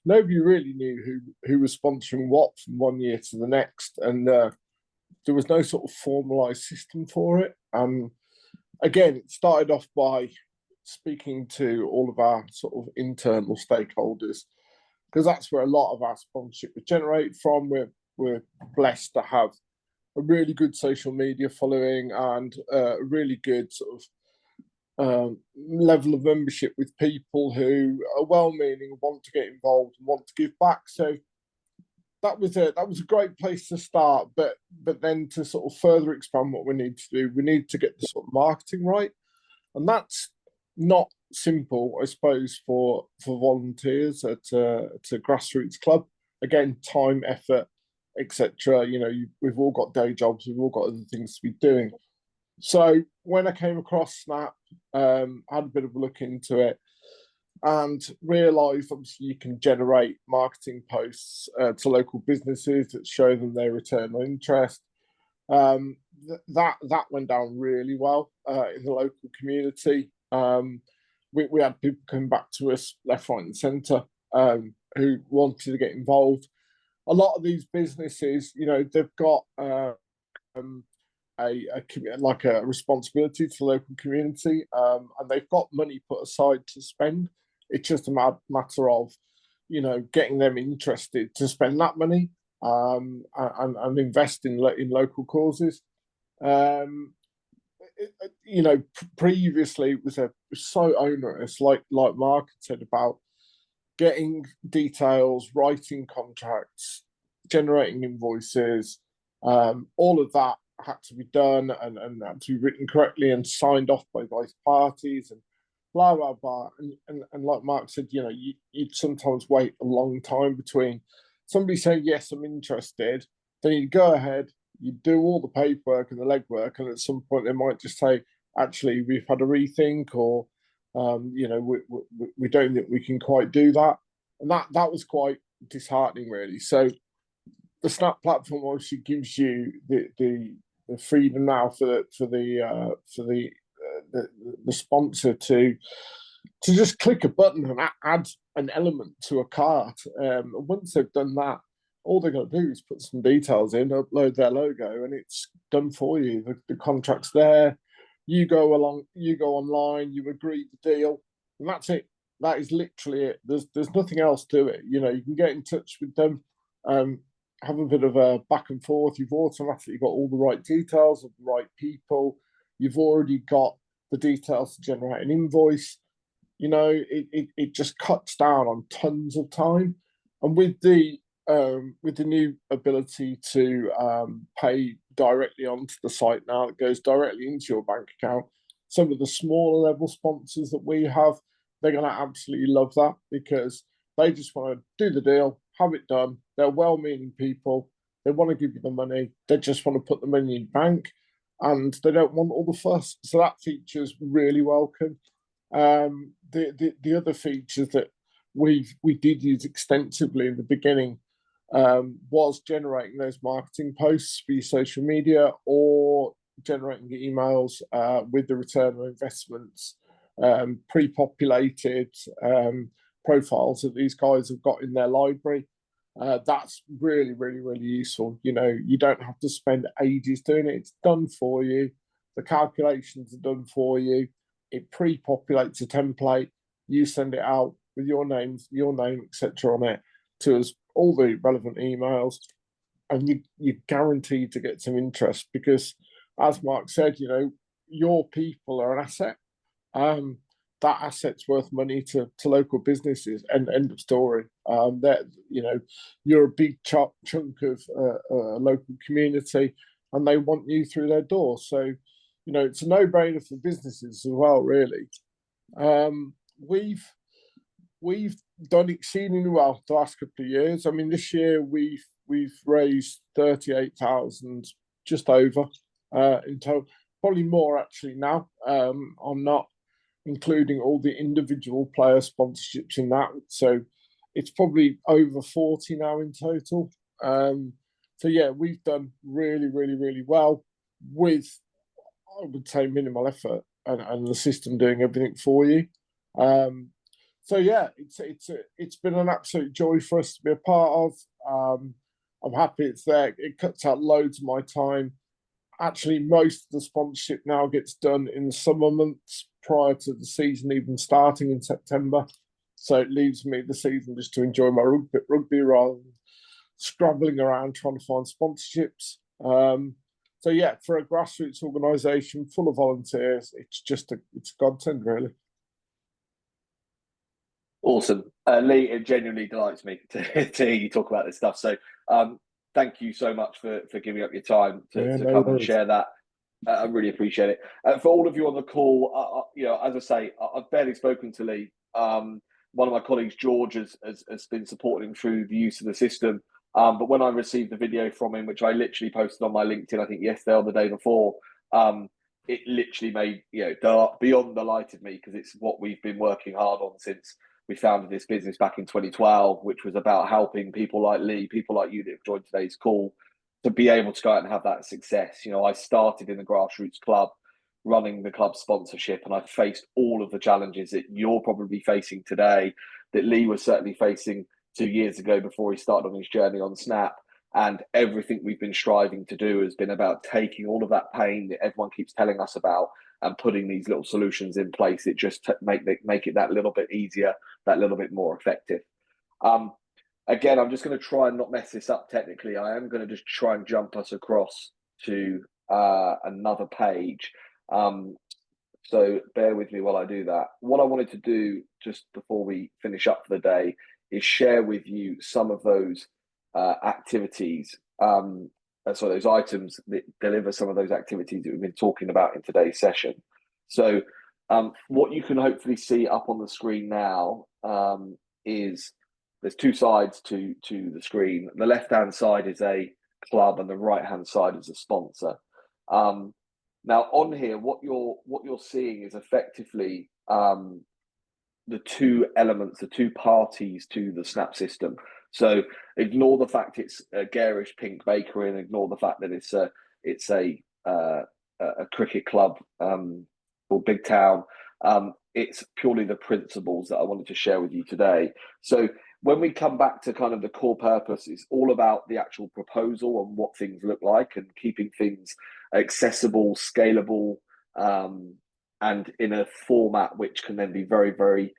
nobody really knew who was sponsoring what from one year to the next, and there was no sort of formalised system for it. Again, it started off by speaking to all of our sort of internal stakeholders because that's where a lot of our sponsorship was generated from. We're blessed to have a really good social media following and a really good sort of level of membership with people who are well-meaning, want to get involved, and want to give back. So that was a great place to start. But then to sort of further expand what we need to do, we need to get the sort of marketing right, and that's not simple, I suppose, for volunteers at a grassroots club. Again, time, effort, etc. We've all got day jobs, we've all got other things to be doing. So when I came across Snap, had a bit of a look into it and realised obviously you can generate marketing posts to local businesses that show them their return on interest. That went down really well in the local community. We had people coming back to us left, right, and centre who wanted to get involved. A lot of these businesses, they've got like a responsibility to the local community, and they've got money put aside to spend. It's just a matter of, getting them interested to spend that money and invest in local causes. Um, Previously it was so onerous, like Mark said, about getting details, writing contracts, generating invoices, all of that had to be done and had to be written correctly and signed off by both parties and blah blah blah. And like Mark said, you'd sometimes wait a long time between somebody saying yes, I'm interested, then you go ahead, you do all the paperwork and the legwork, and at some point they might just say, actually, we've had a rethink, or we don't think we can quite do that, and that was quite disheartening, really. So the Snap platform obviously gives you the freedom now for the sponsor to just click a button and add an element to a cart. Once they've done that, all they're going to do is put some details in, upload their logo, and it's done for you. The contract's there. You go online, you agree the deal, and that's it. That is literally it. There's nothing else to it. You can get in touch with them, have a bit of a back and forth. You've automatically got all the right details of the right people. You've already got the details to generate an invoice. It just cuts down on tons of time. And with the new ability to pay directly onto the site now, it goes directly into your bank account. Some of the smaller level sponsors that we have, they're going to absolutely love that because they just want to do the deal, have it done. They're well-meaning people. They want to give you the money. They just want to put the money in the bank, and they don't want all the fuss. So that feature is really welcome. The other features that we did use extensively in the beginning was generating those marketing posts for your social media or generating emails with the return on investments, pre-populated profiles that these guys have got in their library. That's really, really, really useful. You don't have to spend ages doing it. It's done for you. The calculations are done for you. It pre-populates a template. You send it out with your name, etc. on it to us, all the relevant emails, and you're guaranteed to get some interest because, as Mark said, your people are an asset. That asset's worth money to local businesses, and end of story. That you're a big chunk of a local community, and they want you through their door. So, it's a no-brainer for businesses as well. Really, we've done exceedingly well the last couple of years. I mean, this year we've raised 38,000, just over in total. Probably more actually now. I'm not including all the individual player sponsorships in that. So it's probably over 40 now in total. So yeah, we've done really, really, really well with, I would say, minimal effort, and the system doing everything for you. So yeah, it's been an absolute joy for us to be a part of. I'm happy it's there. It cuts out loads of my time. Actually, most of the sponsorship now gets done in the summer months prior to the season even starting in September. So it leaves me the season just to enjoy my rugby rather than scrabbling around trying to find sponsorships. So yeah, for a grassroots organisation full of volunteers, it's a godsend, really.
Awesome. Lee, it genuinely delights me to hear you talk about this stuff. So thank you so much for giving up your time
Yeah,
to
no
come and
worries.
share that. I really appreciate it. For all of you on the call, as I say, I've barely spoken to Lee. One of my colleagues, George, has been supporting him through the use of the system. But when I received the video from him, which I literally posted on my LinkedIn, I think yesterday or the day before, it literally made beyond delighted me, because it's what we've been working hard on since we founded this business back in 2012, which was about helping people like Lee, people like you that have joined today's call, to be able to go out and have that success. I started in the grassroots club, running the club sponsorship, and I faced all of the challenges that you're probably facing today, that Lee was certainly facing 2 years ago before he started on his journey on Snap. And everything we've been striving to do has been about taking all of that pain that everyone keeps telling us about and putting these little solutions in place that just make it that little bit easier, that little bit more effective. Again, I'm just going to try and not mess this up technically. I am going to just try and jump us across to another page. So bear with me while I do that. What I wanted to do just before we finish up for the day is share with you some of those activities, so those items that deliver some of those activities that we've been talking about in today's session. So what you can hopefully see up on the screen now is there's two sides to the screen. The left-hand side is a club and the right-hand side is a sponsor. Now on here, what you're seeing is effectively the two elements, the two parties to the Snap system. So ignore the fact it's a garish pink bakery, and ignore the fact that it's a cricket club or Big Town. It's purely the principles that I wanted to share with you today. So when we come back to kind of the core purpose, it's all about the actual proposal and what things look like, and keeping things accessible, scalable, and in a format which can then be very, very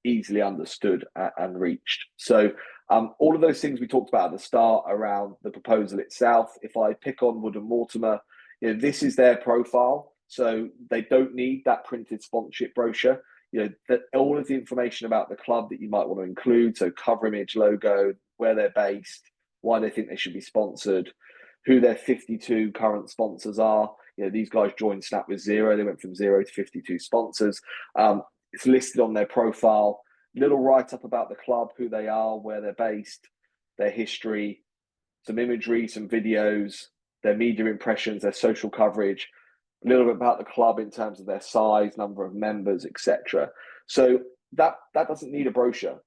easily understood and reached. So all of those things we talked about at the start around the proposal itself, if I pick on Wood and Mortimer, this is their profile. So they don't need that printed sponsorship brochure. All of the information about the club that you might want to include, so cover image, logo, where they're based, why they think they should be sponsored, who their 52 current sponsors are. These guys joined Snap with 0. They went from 0 to 52 sponsors. It's listed on their profile. Little write-up about the club, who they are, where they're based, their history, some imagery, some videos, their media impressions, their social coverage, a little bit about the club in terms of their size, number of members, etc. So that doesn't need a brochure.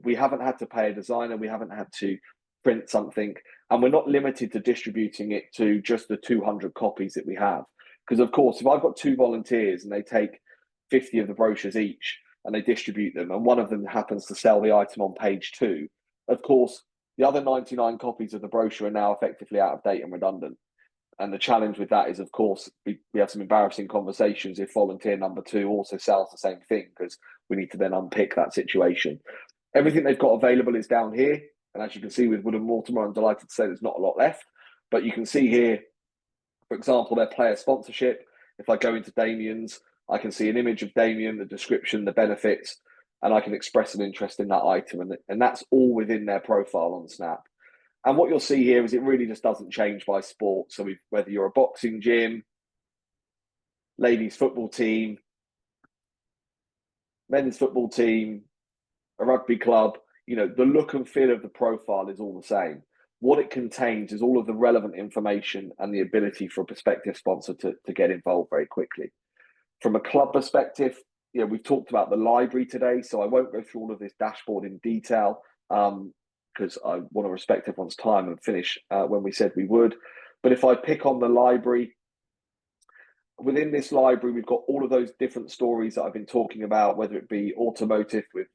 We haven't had to pay a designer. We haven't had to print something, and we're not limited to distributing it to just the 200 copies that we have. Because of course, if I've got 2 volunteers and they take 50 of the brochures each and they distribute them, and one of them happens to sell the item on page 2, of course, the other 99 copies of the brochure are now effectively out of date and redundant. And the challenge with that is, of course, we have some embarrassing conversations if volunteer number 2 also sells the same thing, because we need to then unpick that situation. Everything they've got available is down here. And as you can see with Wood and Mortimer, I'm delighted to say there's not a lot left. But you can see here, for example, their player sponsorship. If I go into Damien's, I can see an image of Damien, the description, the benefits, and I can express an interest in that item. And that's all within their profile on Snap. And what you'll see here is it really just doesn't change by sport. So whether you're a boxing gym, ladies football team, men's football team, a rugby club, the look and feel of the profile is all the same. What it contains is all of the relevant information and the ability for a prospective sponsor to get involved very quickly. From a club perspective, we've talked about the library today, so I won't go through all of this dashboard in detail. because I want to respect everyone's time and finish when we said we would. But if I pick on the library, within this library, we've got all of those different stories that I've been talking about, whether it be automotive with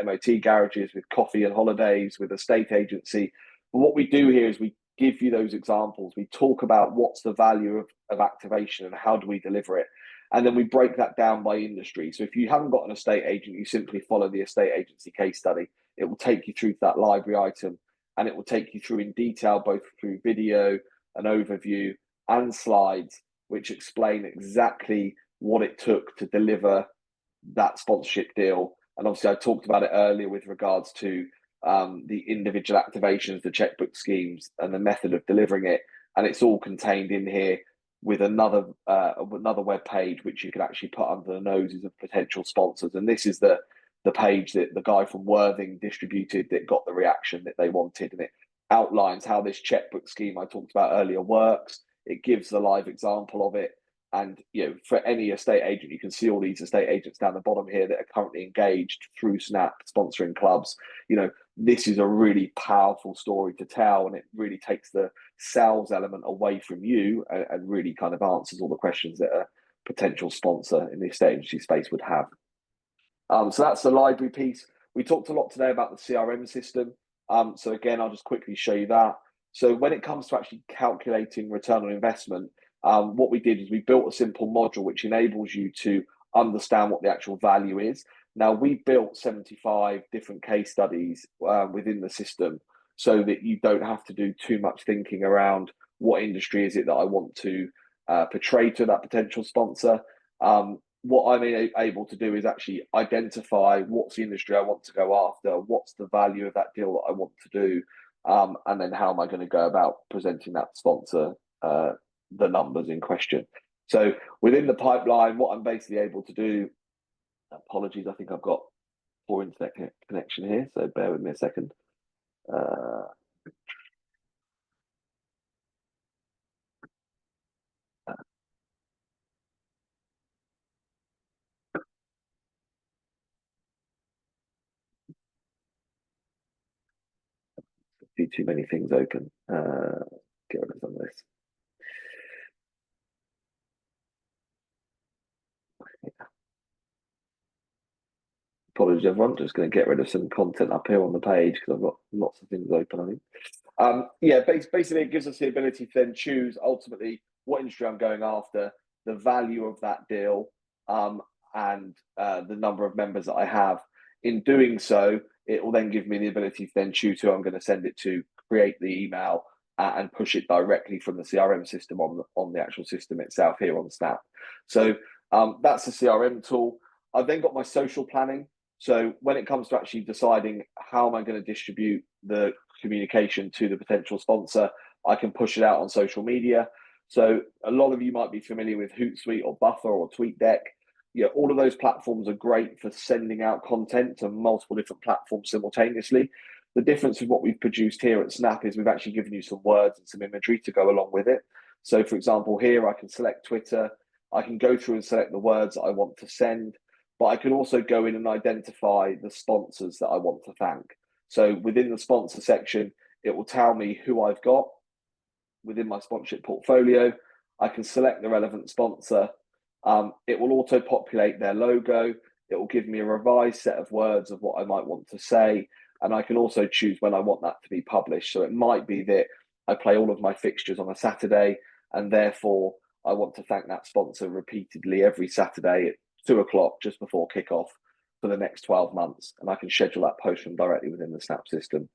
MOT garages, with coffee and holidays, with a state agency. But what we do here is we give you those examples. We talk about what's the value of activation and how do we deliver it. And then we break that down by industry. So if you haven't got an estate agent, you simply follow the estate agency case study. It will take you through that library item, and it will take you through in detail, both through video, an overview, and slides, which explain exactly what it took to deliver that sponsorship deal. And obviously I talked about it earlier with regards to the individual activations, the checkbook schemes, and the method of delivering it. And it's all contained in here with another web page, which you can actually put under the noses of potential sponsors. And this is the page that the guy from Worthing distributed that got the reaction that they wanted. And it outlines how this checkbook scheme I talked about earlier works. It gives the live example of it. And for any estate agent, you can see all these estate agents down the bottom here that are currently engaged through Snap sponsoring clubs. This is a really powerful story to tell, and it really takes the sales element away from you and really kind of answers all the questions that a potential sponsor in the estate agency space would have. So that's the library piece. We talked a lot today about the CRM system. So again, I'll just quickly show you that. So when it comes to actually calculating return on investment, what we did is we built a simple module which enables you to understand what the actual value is. Now, we built 75 different case studies within the system so that you don't have to do too much thinking around what industry is it that I want to portray to that potential sponsor. What I'm able to do is actually identify what's the industry I want to go after, what's the value of that deal that I want to do, and then how am I going to go about presenting that sponsor the numbers in question. So within the pipeline, what I'm basically able to do, apologies, I think I've got poor internet connection here, so bear with me a second. Too many things open. Get rid of some of this. Apologies, everyone. Just going to get rid of some content up here on the page because I've got lots of things open, I think. Basically, it gives us the ability to then choose ultimately what industry I'm going after, the value of that deal, and the number of members that I have. In doing so, it will then give me the ability to then choose who I'm going to send it to, create the email, and push it directly from the CRM system on the actual system itself here on Snap. So that's the CRM tool. I've then got my social planning. So when it comes to actually deciding how am I going to distribute the communication to the potential sponsor, I can push it out on social media. So a lot of you might be familiar with Hootsuite or Buffer or TweetDeck. All of those platforms are great for sending out content to multiple different platforms simultaneously. The difference with what we've produced here at Snap is we've actually given you some words and some imagery to go along with it. So for example, here I can select Twitter. I can go through and select the words that I want to send, but I can also go in and identify the sponsors that I want to thank. So within the sponsor section, it will tell me who I've got within my sponsorship portfolio. I can select the relevant sponsor. It will auto populate their logo. It will give me a revised set of words of what I might want to say. And I can also choose when I want that to be published. So it might be that I play all of my fixtures on a Saturday, and therefore I want to thank that sponsor repeatedly every Saturday at 2:00 just before kickoff for the next 12 months. And I can schedule that post from directly within the Snap system.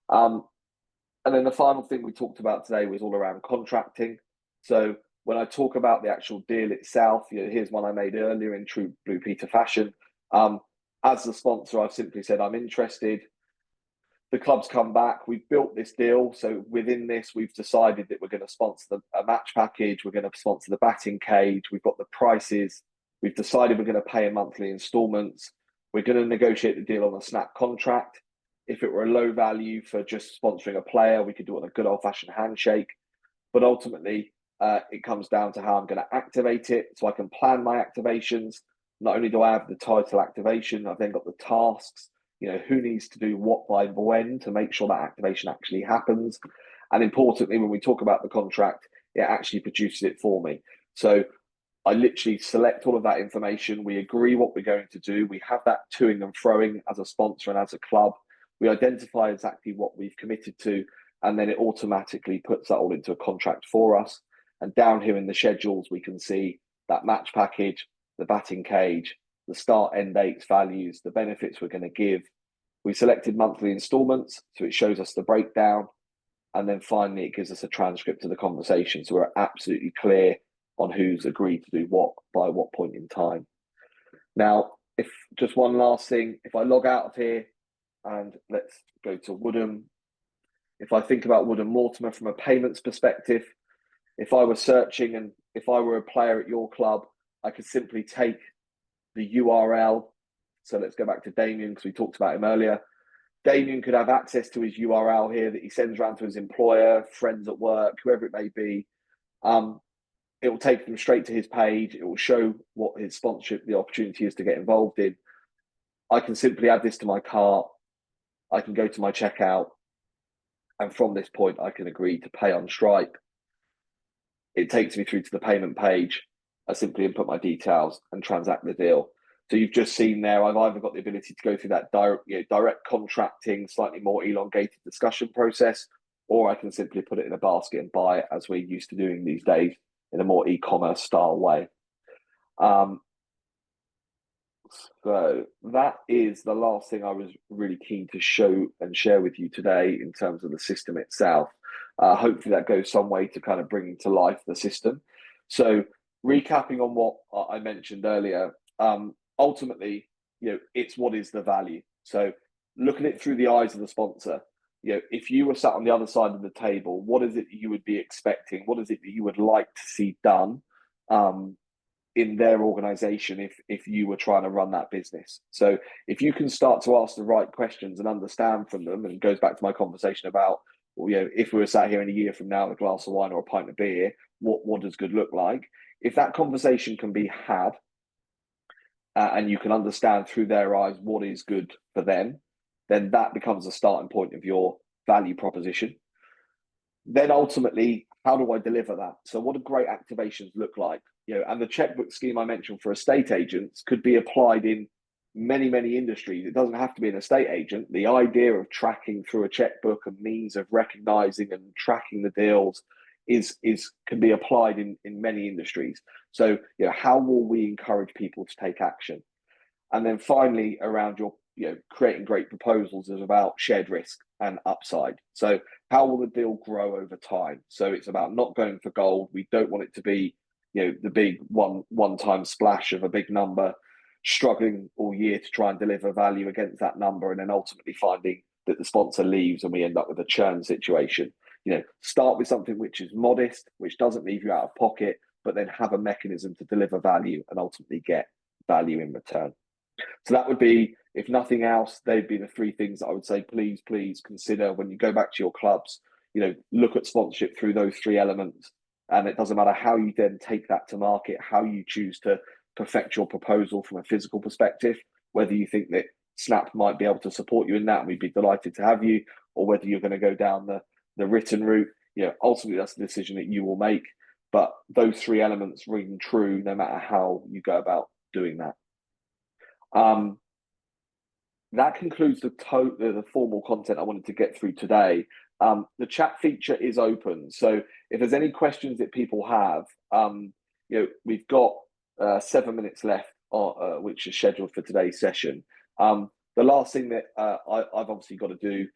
And then the final thing we talked about today was all around contracting. So when I talk about the actual deal itself, here's one I made earlier in true Blue Peter fashion. As the sponsor, I've simply said I'm interested. The club's come back. We've built this deal. So within this, we've decided that we're going to sponsor a match package. We're going to sponsor the batting cage. We've got the prices. We've decided we're going to pay in monthly installments. We're going to negotiate the deal on a Snap contract. If it were a low value for just sponsoring a player, we could do it on a good old-fashioned handshake. But ultimately, it comes down to how I'm going to activate it. So I can plan my activations. Not only do I have the title activation, I've then got the tasks. who needs to do what by when to make sure that activation actually happens. And importantly, when we talk about the contract, it actually produces it for me. So I literally select all of that information. We agree what we're going to do. We have that toing and froing as a sponsor and as a club. We identify exactly what we've committed to, and then it automatically puts that all into a contract for us. And down here in the schedules, we can see that match package, the batting cage, the start end dates, values, the benefits we're going to give. We selected monthly installments, so it shows us the breakdown. And then finally, it gives us a transcript of the conversation. So we're absolutely clear on who's agreed to do what by what point in time. Now, if just one last thing, if I log out of here and let's go to Woodham, if I think about Woodham Mortimer from a payments perspective, if I were searching and if I were a player at your club, I could simply take the URL. So let's go back to Damien because we talked about him earlier. Damien could have access to his URL here that he sends around to his employer, friends at work, whoever it may be. It will take them straight to his page. It will show what his sponsorship, the opportunity is to get involved in. I can simply add this to my cart. I can go to my checkout. And from this point, I can agree to pay on Stripe. It takes me through to the payment page. I simply input my details and transact the deal. So you've just seen there, I've either got the ability to go through that direct contracting, slightly more elongated discussion process, or I can simply put it in a basket and buy it as we're used to doing these days in a more e-commerce style way. So that is the last thing I was really keen to show and share with you today in terms of the system itself. Hopefully that goes some way to kind of bringing to life the system. So recapping on what I mentioned earlier, ultimately, it's what is the value. So looking at it through the eyes of the sponsor, if you were sat on the other side of the table, what is it that you would be expecting? What is it that you would like to see done in their organization if you were trying to run that business? So if you can start to ask the right questions and understand from them, and it goes back to my conversation about, if we were sat here in a year from now, a glass of wine or a pint of beer, what does good look like? If that conversation can be had, and you can understand through their eyes what is good for them, then that becomes a starting point of your value proposition. Then ultimately, how do I deliver that? So what do great activations look like? And the checkbook scheme I mentioned for estate agents could be applied in many, many industries. It doesn't have to be an estate agent. The idea of tracking through a checkbook and means of recognizing and tracking the deals can be applied in many industries. So, how will we encourage people to take action? And then finally, around your creating great proposals is about shared risk and upside. So how will the deal grow over time? So it's about not going for gold. We don't want it to be, the big one-time splash of a big number, struggling all year to try and deliver value against that number, and then ultimately finding that the sponsor leaves and we end up with a churn situation. Start with something which is modest, which doesn't leave you out of pocket, but then have a mechanism to deliver value and ultimately get value in return. So that would be, if nothing else, they'd be the three things that I would say, please consider when you go back to your clubs, look at sponsorship through those three elements. And it doesn't matter how you then take that to market, how you choose to perfect your proposal from a physical perspective, whether you think that Snap might be able to support you in that, and we'd be delighted to have you, or whether you're going to go down the written route, ultimately that's the decision that you will make. But those three elements ring true no matter how you go about doing that. That concludes the formal content I wanted to get through today. The chat feature is open, so if there's any questions that people have, we've got 7 minutes left, which is scheduled for today's session. The last thing that I've obviously got to do,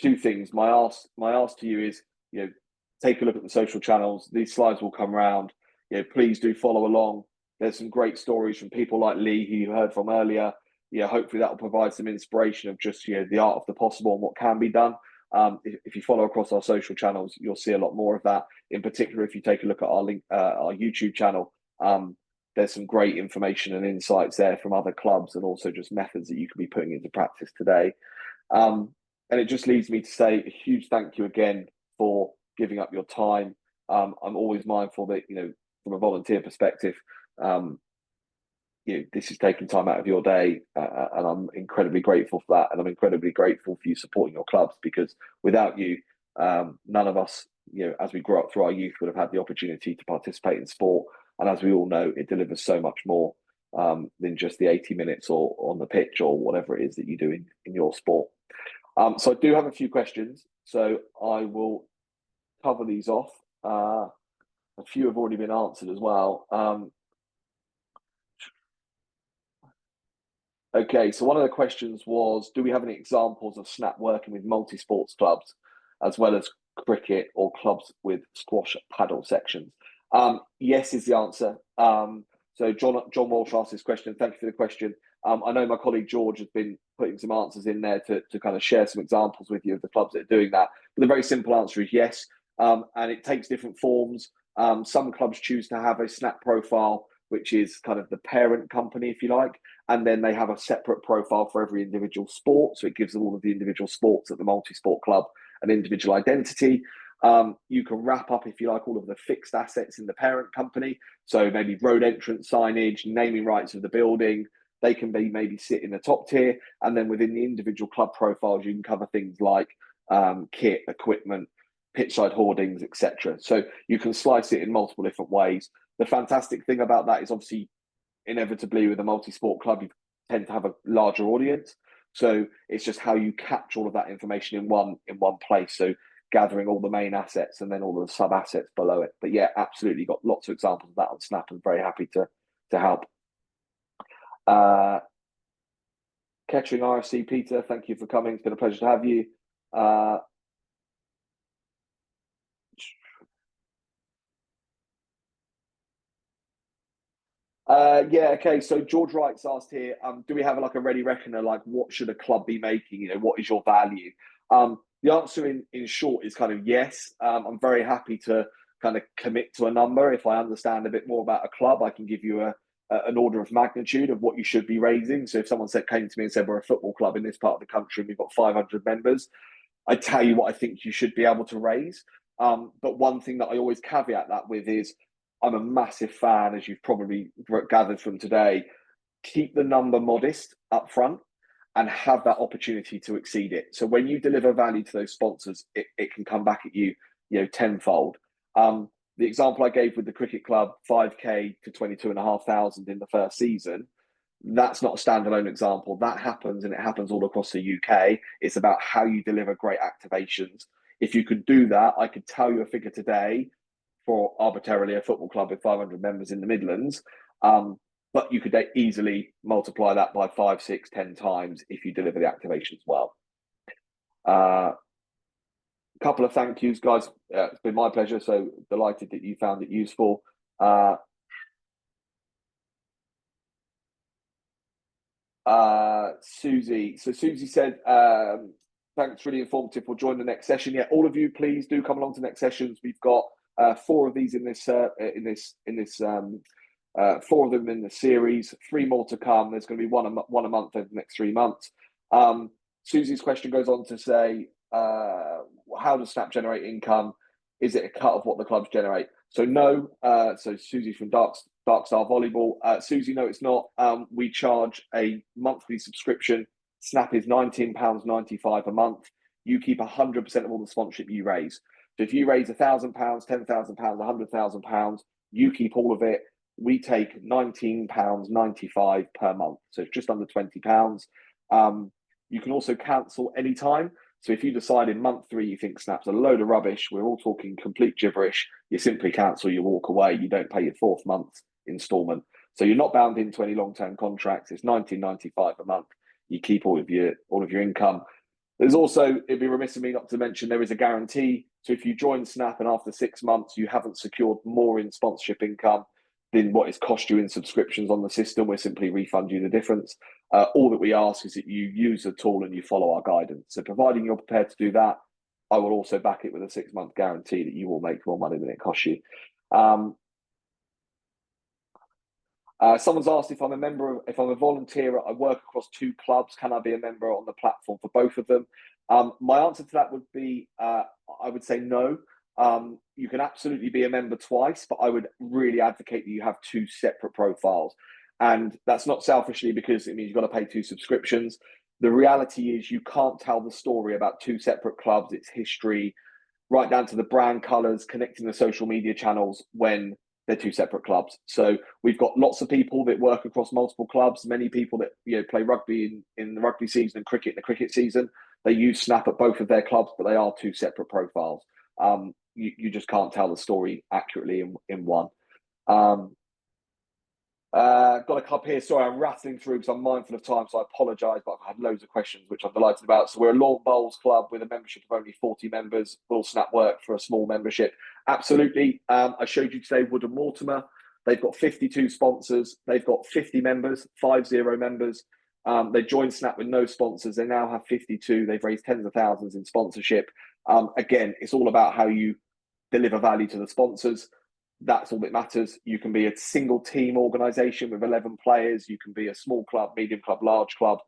two things. My ask to you is, take a look at the social channels. These slides will come around. Please do follow along. There's some great stories from people like Lee, who you heard from earlier. Hopefully that will provide some inspiration of just, the art of the possible and what can be done. If you follow across our social channels, you'll see a lot more of that. In particular, if you take a look at our link, our YouTube channel, there's some great information and insights there from other clubs, and also just methods that you can be putting into practice today. And it just leads me to say a huge thank you again for giving up your time. I'm always mindful that, from a volunteer perspective, this is taking time out of your day, and I'm incredibly grateful for that. And I'm incredibly grateful for you supporting your clubs, because without you, none of us, as we grow up through our youth, would have had the opportunity to participate in sport. And as we all know, it delivers so much more than just the 80 minutes or on the pitch or whatever it is that you do in your sport. So I do have a few questions, so I will cover these off. A few have already been answered as well. Okay, so one of the questions was, do we have any examples of Snap working with multi-sports clubs as well as cricket or clubs with squash paddle sections? Yes is the answer. So John Walsh asked this question. Thank you for the question. I know my colleague George has been putting some answers in there to kind of share some examples with you of the clubs that are doing that. But the very simple answer is yes. And it takes different forms. Some clubs choose to have a Snap profile, which is kind of the parent company, if you like. And then they have a separate profile for every individual sport. So it gives all of the individual sports at the multi-sport club an individual identity. You can wrap up, if you like, all of the fixed assets in the parent company. So maybe road entrance signage, naming rights of the building, they can be maybe sit in the top tier. And then within the individual club profiles, you can cover things like kit, equipment, pitchside hoardings, etc. So you can slice it in multiple different ways. The fantastic thing about that is obviously, inevitably with a multi-sport club, you tend to have a larger audience. So it's just how you capture all of that information in one place. So gathering all the main assets and then all the sub assets below it. But yeah, absolutely got lots of examples of that on Snap, and very happy to help. Kettering RFC, Peter, thank you for coming. It's been a pleasure to have you. Yeah, okay. So George Wright's asked here, do we have like a ready reckoner? Like, what should a club be making? What is your value? The answer in short is kind of yes. I'm very happy to kind of commit to a number. If I understand a bit more about a club, I can give you an order of magnitude of what you should be raising. So if someone came to me and said, we're a football club in this part of the country and we've got 500 members, I tell you what I think you should be able to raise. But one thing that I always caveat that with is, I'm a massive fan, as you've probably gathered from today, keep the number modest up front and have that opportunity to exceed it. So when you deliver value to those sponsors, it can come back at you, tenfold. The example I gave with the cricket club, 5K to 22,500 in the first season, that's not a standalone example. That happens, and it happens all across the UK. It's about how you deliver great activations. If you could do that, I could tell you a figure today for arbitrarily a football club with 500 members in the Midlands. But you could easily multiply that by 5, 6, 10 times if you deliver the activations well. A couple of thank yous, guys. It's been my pleasure. So delighted that you found it useful. Susie. So Susie said, thanks, really informative. We'll join the next session. Yeah, all of you, please do come along to the next sessions. We've got 4 of these in this 4 of them in the series, 3 more to come. There's going to be one a month over the next 3 months. Susie's question goes on to say, how does Snap generate income? Is it a cut of what the clubs generate? So no. So Susie from Dark Star Volleyball. Susie, no, it's not. We charge a monthly subscription. Snap is £19.95 a month. You keep 100% of all the sponsorship you raise. So if you raise £1,000, £10,000, £100,000, you keep all of it. We take £19.95 per month. So it's just under £20. You can also cancel anytime. So if you decide in month 3 you think Snap's a load of rubbish, we're all talking complete gibberish, you simply cancel, you walk away, you don't pay your 4th month instalment. So you're not bound into any long-term contracts. It's £19.95 a month. You keep all of your income. There's also, it'd be remiss of me not to mention, there is a guarantee. So if you join Snap and after 6 months you haven't secured more in sponsorship income than what it's cost you in subscriptions on the system, we'll simply refund you the difference. All that we ask is that you use the tool and you follow our guidance. So providing you're prepared to do that, I will also back it with a 6-month guarantee that you will make more money than it costs you. Someone's asked if I'm a volunteer, I work across 2 clubs, can I be a member on the platform for both of them? My answer to that would be, I would say no. You can absolutely be a member twice, but I would really advocate that you have 2 separate profiles. And that's not selfishly because it means you've got to pay 2 subscriptions. The reality is you can't tell the story about 2 separate clubs, its history, right down to the brand colours, connecting the social media channels when they're 2 separate clubs. So we've got lots of people that work across multiple clubs, many people that play rugby in the rugby season and cricket in the cricket season. They use Snap at both of their clubs, but they are 2 separate profiles. You just can't tell the story accurately in one. Got a club here. Sorry, I'm rattling through because I'm mindful of time, so I apologise, but I've had loads of questions, which I'm delighted about. So we're a lawn bowls club with a membership of only 40 members. Will Snap work for a small membership? Absolutely. I showed you today Wood and Mortimer. They've got 52 sponsors. They've got 50 members, 50 members. They joined Snap with no sponsors. They now have 52. They've raised tens of thousands in sponsorship. Again, it's all about how you deliver value to the sponsors. That's all that matters. You can be a single team organisation with 11 players. You can be a small club, medium club, large club.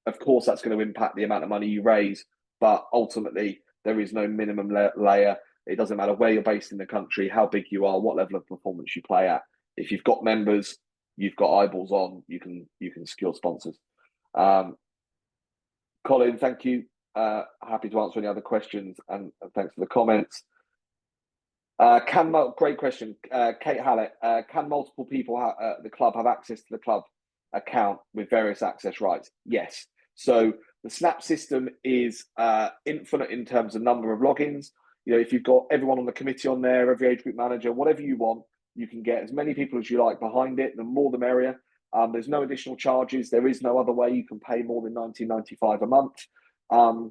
Of course, that's going to impact the amount of money you raise. But ultimately, there is no minimum layer. It doesn't matter where you're based in the country, how big you are, what level of performance you play at. If you've got members, you've got eyeballs on, you can secure sponsors. Colin, thank you. Happy to answer any other questions, and thanks for the comments. Great question, Kate Hallett. Can multiple people at the club have access to the club account with various access rights? Yes. So the Snap system is infinite in terms of number of logins. If you've got everyone on the committee on there, every age group manager, whatever you want, you can get as many people as you like behind it. The more, the merrier. There's no additional charges. There is no other way you can pay more than $19.95 a month.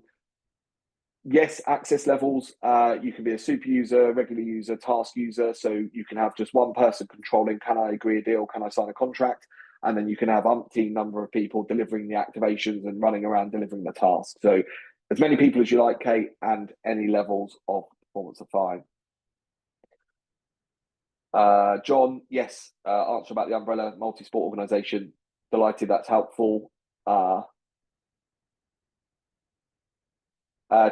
Yes, access levels. You can be a super user, regular user, task user. So you can have just one person controlling, can I agree a deal? Can I sign a contract? And then you can have umpteen number of people delivering the activations and running around delivering the task. So as many people as you like, Kate, and any levels of performance are fine. John, yes, answer about the umbrella multi-sport organisation. Delighted that's helpful.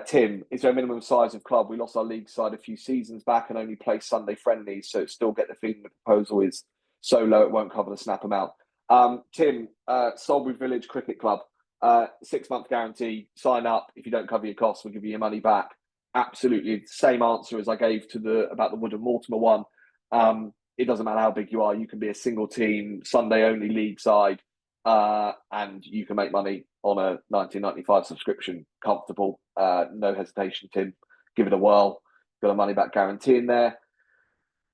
Tim, is there a minimum size of club? We lost our league side a few seasons back and only play Sunday friendlies, so still get the feeling the proposal is so low it won't cover the Snap amount. Tim, Salisbury Village Cricket Club, 6-month guarantee, sign up. If you don't cover your costs, we'll give you your money back. Absolutely the same answer as I gave to about the Wood and Mortimer one. It doesn't matter how big you are. You can be a single team, Sunday only league side, and you can make money on a $19.95 subscription. Comfortable, no hesitation, Tim. Give it a whirl. Got a money back guarantee in there.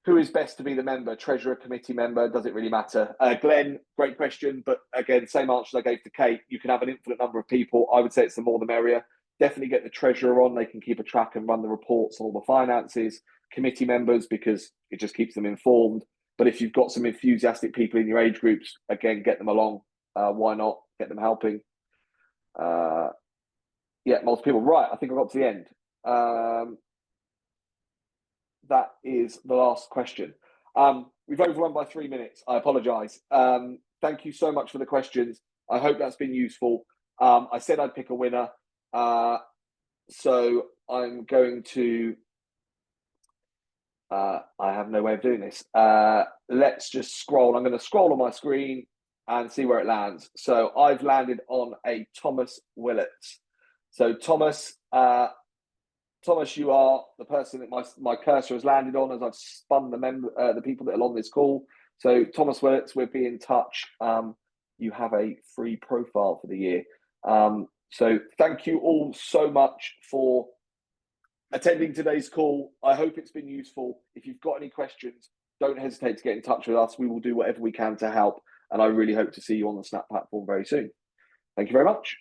Who is best to be the member? Treasurer, committee member? Does it really matter? Glenn, great question. But again, same answer I gave to Kate. You can have an infinite number of people. I would say it's the more the merrier. Definitely get the treasurer on. They can keep a track and run the reports on all the finances. Committee members, because it just keeps them informed. But if you've got some enthusiastic people in your age groups, again, get them along. Why not? Get them helping. Yeah, multiple people. Right, I think I got to the end. That is the last question. We've overrun by 3 minutes. I apologise. Thank you so much for the questions. I hope that's been useful. I said I'd pick a winner. So I'm going to... I have no way of doing this. Let's just scroll. I'm going to scroll on my screen and see where it lands. So I've landed on a Thomas Willets. So Thomas, you are the person that my cursor has landed on as I've spun the people that are on this call. So Thomas Willets, we'll be in touch. You have a free profile for the year. So thank you all so much for attending today's call. I hope it's been useful. If you've got any questions, don't hesitate to get in touch with us. We will do whatever we can to help. And I really hope to see you on the Snap platform very soon. Thank you very much.